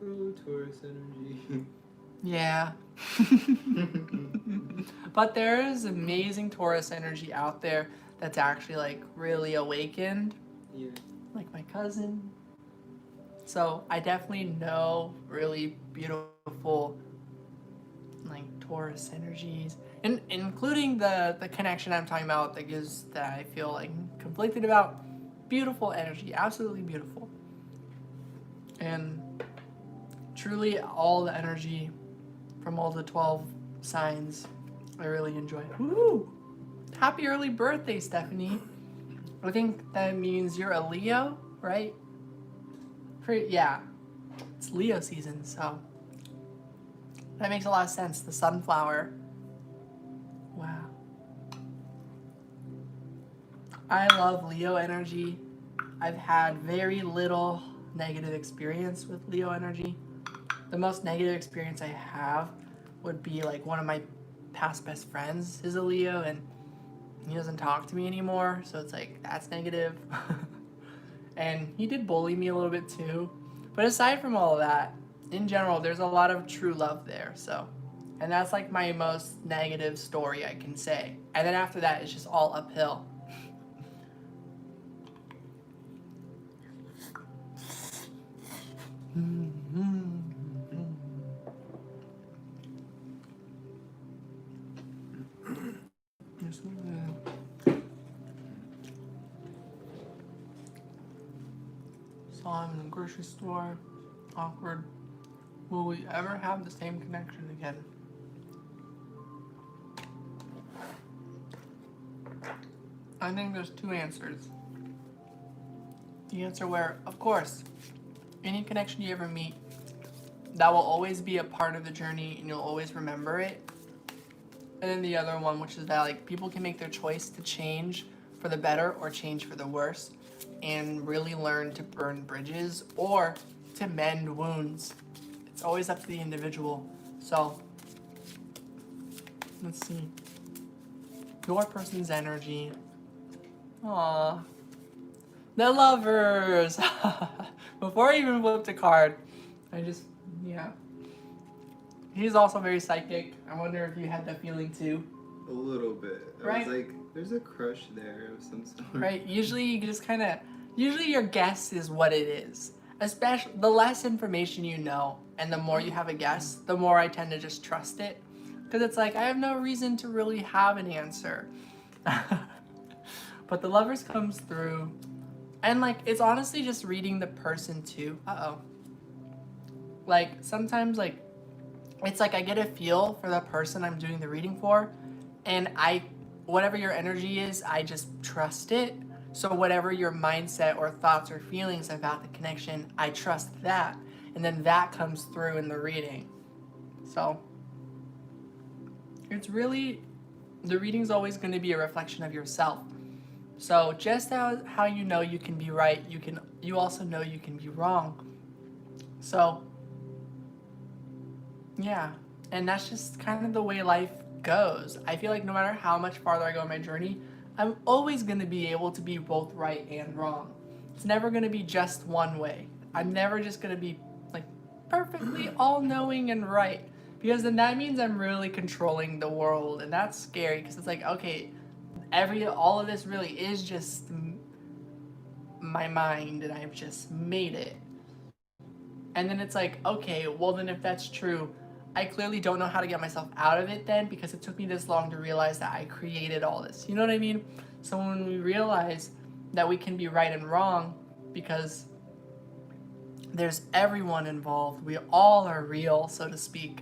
Oh, Taurus energy. Yeah. But there is amazing Taurus energy out there that's actually like really awakened. Yeah. Like my cousin. So I definitely know really beautiful like Taurus energies. And including the connection I'm talking about that I feel like conflicted about. Beautiful energy, absolutely beautiful. And truly all the energy from all the 12 signs I really enjoy. Woo! Happy early birthday, Stephanie. I think that means you're a Leo, right? Yeah. It's Leo season, so that makes a lot of sense. The sunflower. Wow. I love Leo energy. I've had very little negative experience with Leo energy. The most negative experience I have would be like one of my past best friends is a Leo and he doesn't talk to me anymore, so it's like that's negative. And he did bully me a little bit too. But aside from all of that, in general, there's a lot of true love there, so. And that's like my most negative story I can say. And then after that, it's just all uphill. Saw him in the grocery store. Awkward. Will we ever have the same connection again? I think there's two answers. The answer where, of course, any connection you ever meet, that will always be a part of the journey and you'll always remember it. And then the other one, which is that like people can make their choice to change for the better or change for the worse and really learn to burn bridges or to mend wounds. It's always up to the individual. So, let's see. Your person's energy. Aww. The lovers! Before I even flipped a card, yeah. He's also very psychic. I wonder if you had that feeling too. A little bit. I was like, there's a crush there of some sort. Right? Usually you just usually your guess is what it is. Especially the less information you know and the more you have a guess, the more I tend to just trust it. Because it's like, I have no reason to really have an answer. But the lovers comes through. And like, it's honestly just reading the person too. Like, sometimes like, it's like I get a feel for the person I'm doing the reading for. And whatever your energy is, I just trust it. So whatever your mindset or thoughts or feelings about the connection, I trust that. And then that comes through in the reading. So it's really, the reading's always going to be a reflection of yourself. So just how you know you can be right, you also know you can be wrong. So yeah, and that's just kind of the way life goes. I feel like no matter how much farther I go in my journey, I'm always going to be able to be both right and wrong. It's never going to be just one way. I'm never just going to be like perfectly all-knowing and right, because then that means I'm really controlling the world, and that's scary because it's like, okay, all of this really is just my mind and I've just made it. And then it's like, okay, well then if that's true, I clearly don't know how to get myself out of it then, because it took me this long to realize that I created all this. You know what I mean? So when we realize that we can be right and wrong, because there's everyone involved. We all are real, so to speak.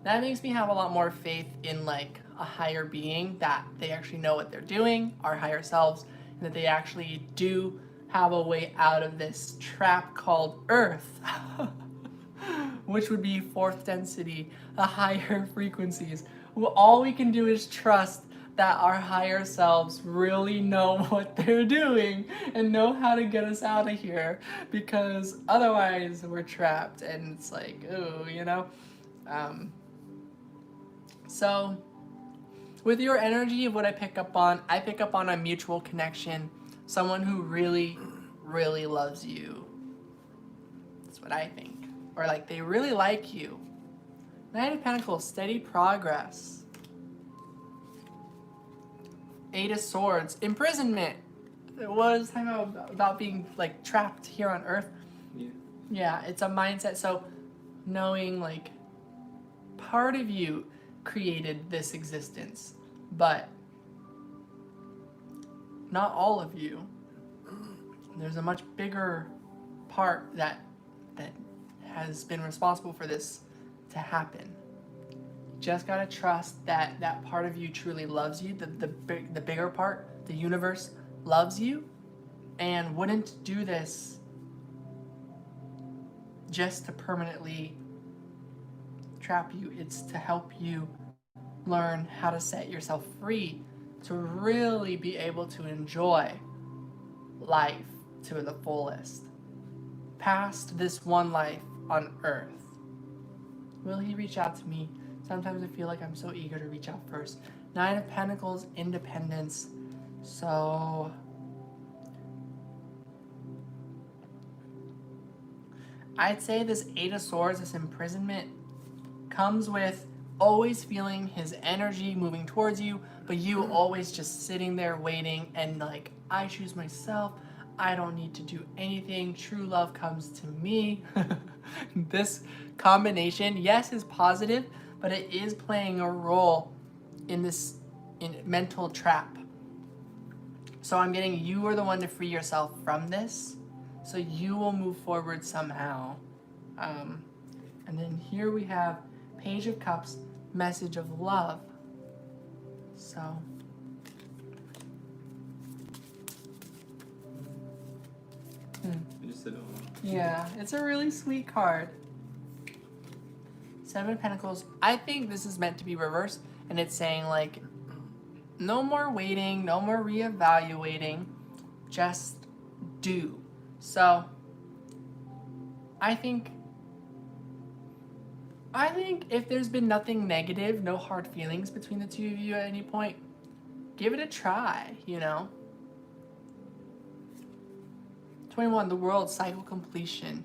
That makes me have a lot more faith in like a higher being, that they actually know what they're doing, our higher selves, and that they actually do have a way out of this trap called Earth, which would be fourth density, the higher frequencies. All we can do is trust that our higher selves really know what they're doing and know how to get us out of here, because otherwise we're trapped and it's like, ooh, you know? So with your energy of what I pick up on a mutual connection, someone who really, really loves you. That's what I think. Or like they really like you. Knight of Pentacles, steady progress. Eight of Swords, imprisonment. It was talking about being like trapped here on Earth. Yeah. Yeah, it's a mindset. So knowing like part of you created this existence, but not all of you. There's a much bigger part that has been responsible for this to happen. Just gotta trust that that part of you truly loves you. The bigger part, the universe, loves you, and wouldn't do this just to permanently trap you. It's to help you learn how to set yourself free to really be able to enjoy life to the fullest. Past this one life on Earth. Will he reach out to me? Sometimes I feel like I'm so eager to reach out first. Nine of Pentacles, independence. So I'd say this Eight of Swords, this imprisonment, comes with always feeling his energy moving towards you, but you always just sitting there waiting and like, I choose myself. I don't need to do anything. True love comes to me. This combination, yes, is positive, but it is playing a role in this mental trap. So I'm getting you are the one to free yourself from this. So you will move forward somehow. And then here we have Page of Cups, message of love. So I just said, oh. yeah, it's a really sweet card. Seven of Pentacles. I think this is meant to be reversed, and it's saying like, no more waiting, no more reevaluating, just do. So I think if there's been nothing negative, no hard feelings between the two of you at any point, give it a try, you know? 21, the world, cycle completion.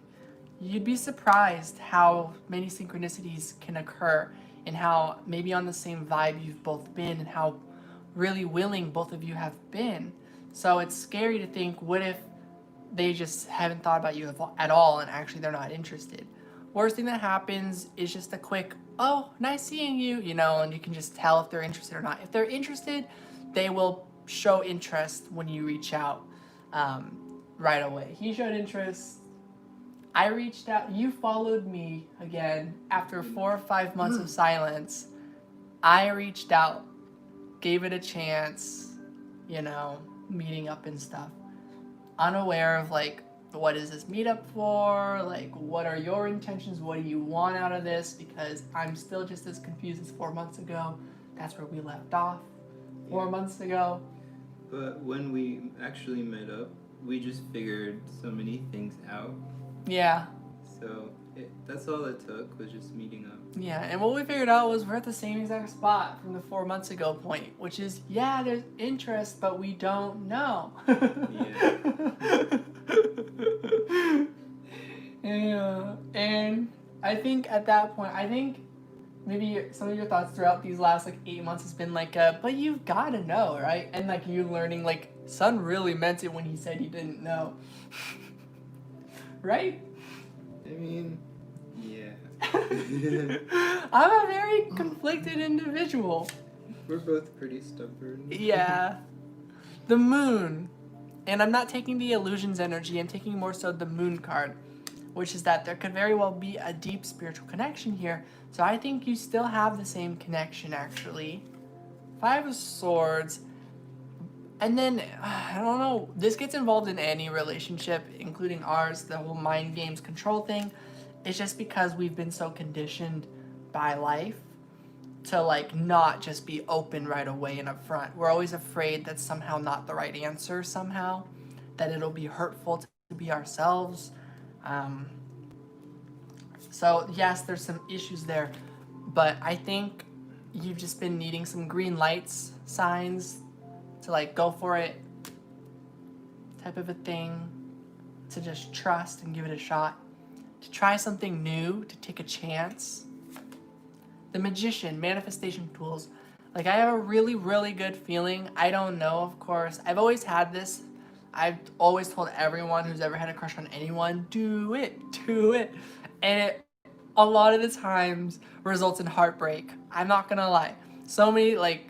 You'd be surprised how many synchronicities can occur and how maybe on the same vibe you've both been and how really willing both of you have been. So it's scary to think, what if they just haven't thought about you at all and actually they're not interested? Worst thing that happens is just a quick, oh, nice seeing you, you know, and you can just tell if they're interested or not. If they're interested, they will show interest when you reach out right away. He showed interest. I reached out. You followed me again after 4 or 5 months of silence. I reached out, gave it a chance, you know, meeting up and stuff. Unaware of like, what is this meetup for? Like, what are your intentions? What do you want out of this? Because I'm still just as confused as 4 months ago. That's where we left off 4 months ago. But when we actually met up, we just figured so many things out. Yeah. So that's all it took, was just meeting up. Yeah, and what we figured out was we're at the same exact spot from the 4 months ago point, which is, yeah, there's interest, but we don't know. Yeah. Yeah, and I think at that point, I think maybe some of your thoughts throughout these last like 8 months has been like, but you've got to know, right? And like you learning, like, Son really meant it when he said he didn't know. Right? I mean, yeah. I'm a very conflicted individual. We're both pretty stubborn. Yeah. The moon. And I'm not taking the illusions energy, I'm taking more so the moon card, which is that there could very well be a deep spiritual connection here. So I think you still have the same connection, actually. 5 of Swords. And then, I don't know, this gets involved in any relationship, including ours, the whole mind games control thing. It's just because we've been so conditioned by life to like not just be open right away and upfront. We're always afraid that's somehow not the right answer somehow, that it'll be hurtful to be ourselves. So yes, there's some issues there, but I think you've just been needing some green lights, signs to like go for it type of a thing, to just trust and give it a shot, to try something new, to take a chance. The Magician, manifestation tools. Like, I have a really, really good feeling. I don't know, of course. I've always had this. I've always told everyone who's ever had a crush on anyone, do it, do it. And it, a lot of the times, results in heartbreak. I'm not gonna lie. So many, like,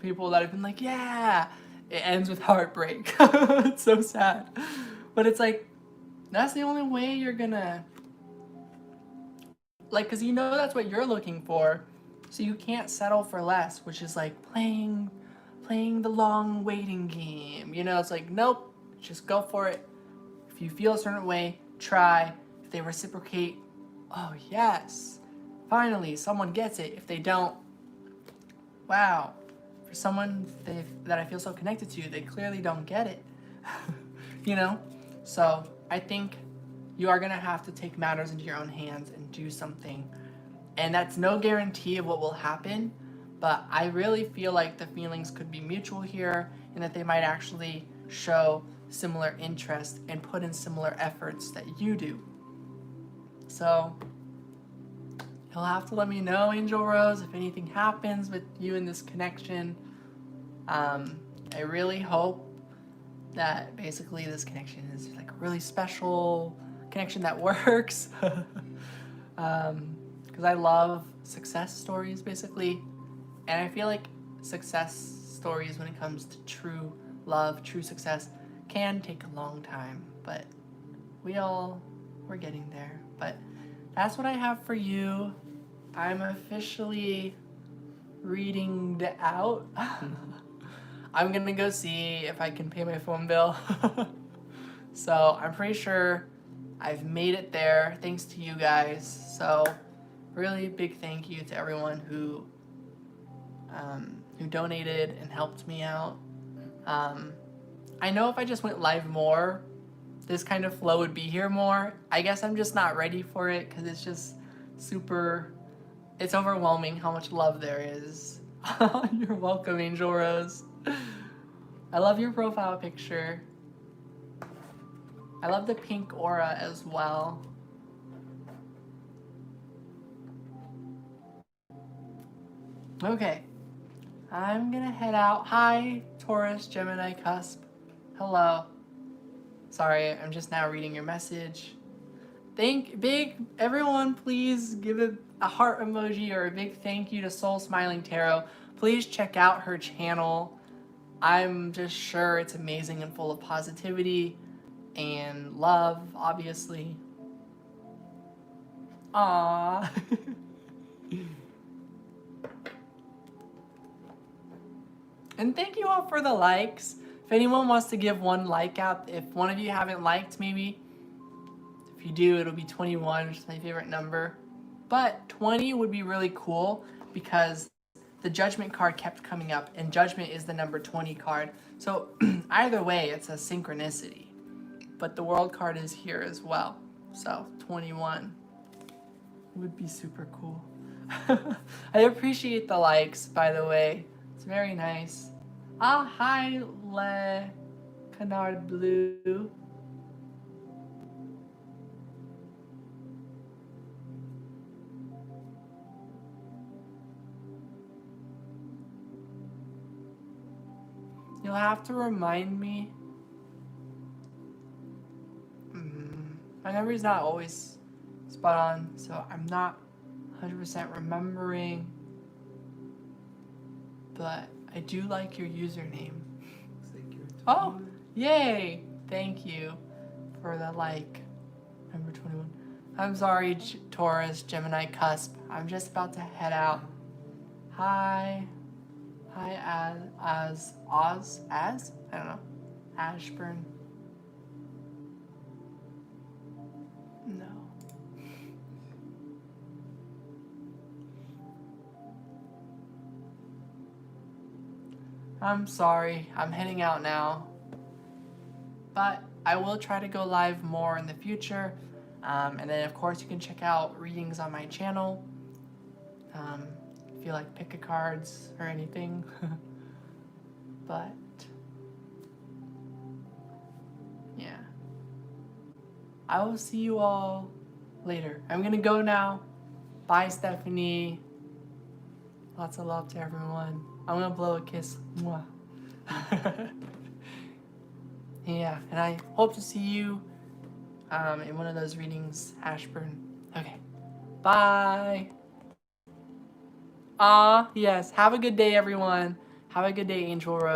people that have been like, yeah, it ends with heartbreak. It's so sad. But it's like, that's the only way you're gonna, like, because you know that's what you're looking for, so you can't settle for less, which is like playing the long waiting game. You know, it's like, nope, just go for it. If you feel a certain way, try. If they reciprocate, oh yes, finally someone gets it. If they don't, wow, for someone that I feel so connected to, they clearly don't get it. You know, so I think you are gonna have to take matters into your own hands and do something. And that's no guarantee of what will happen, but I really feel like the feelings could be mutual here and that they might actually show similar interest and put in similar efforts that you do. So you'll have to let me know, Angel Rose, if anything happens with you in this connection. I really hope that basically this connection is like a really special connection that works. Because I love success stories, basically. And I feel like success stories, when it comes to true love, true success, can take a long time. But we're getting there. But that's what I have for you. I'm officially reading out. I'm gonna go see if I can pay my phone bill. So I'm pretty sure I've made it there thanks to you guys. So really big thank you to everyone who donated and helped me out. I know if I just went live more, this kind of flow would be here more. I guess I'm just not ready for it because it's just it's overwhelming how much love there is. You're welcome, Angel Rose. I love your profile picture. I love the pink aura as well. Okay, I'm gonna head out. Hi, Taurus, Gemini, Cusp. Hello. Sorry, I'm just now reading your message. Everyone, please give a heart emoji or a big thank you to Soul Smiling Tarot. Please check out her channel. I'm just sure it's amazing and full of positivity and love, obviously. Aww. And thank you all for the likes. If anyone wants to give one like out, if one of you haven't liked, maybe, if you do, it'll be 21, which is my favorite number. But 20 would be really cool because the Judgment card kept coming up, and Judgment is the number 20 card. So either way, it's a synchronicity. But the World card is here as well. So 21 would be super cool. I appreciate the likes, by the way. It's very nice. Ah, hi, Le Canard Blue. You'll have to remind me. My memory's not always spot on, so I'm not 100% remembering. But I do like your username. Looks like you're Oh, Yay! Thank you for the like. Number 21. I'm sorry, Taurus, Gemini, Cusp. I'm just about to head out. Hi. Hi, as? I don't know. Ashburn. No. I'm sorry. I'm heading out now. But I will try to go live more in the future. And then, of course, you can check out readings on my channel. If you like pick a cards or anything. But yeah, I will see you all later. I'm gonna go now. Bye, Stephanie. Lots of love to everyone. I'm gonna blow a kiss. Mwah. Yeah, and I hope to see you in one of those readings, Ashburn. Okay, bye. Yes. Have a good day, everyone. Have a good day, Angel Rose.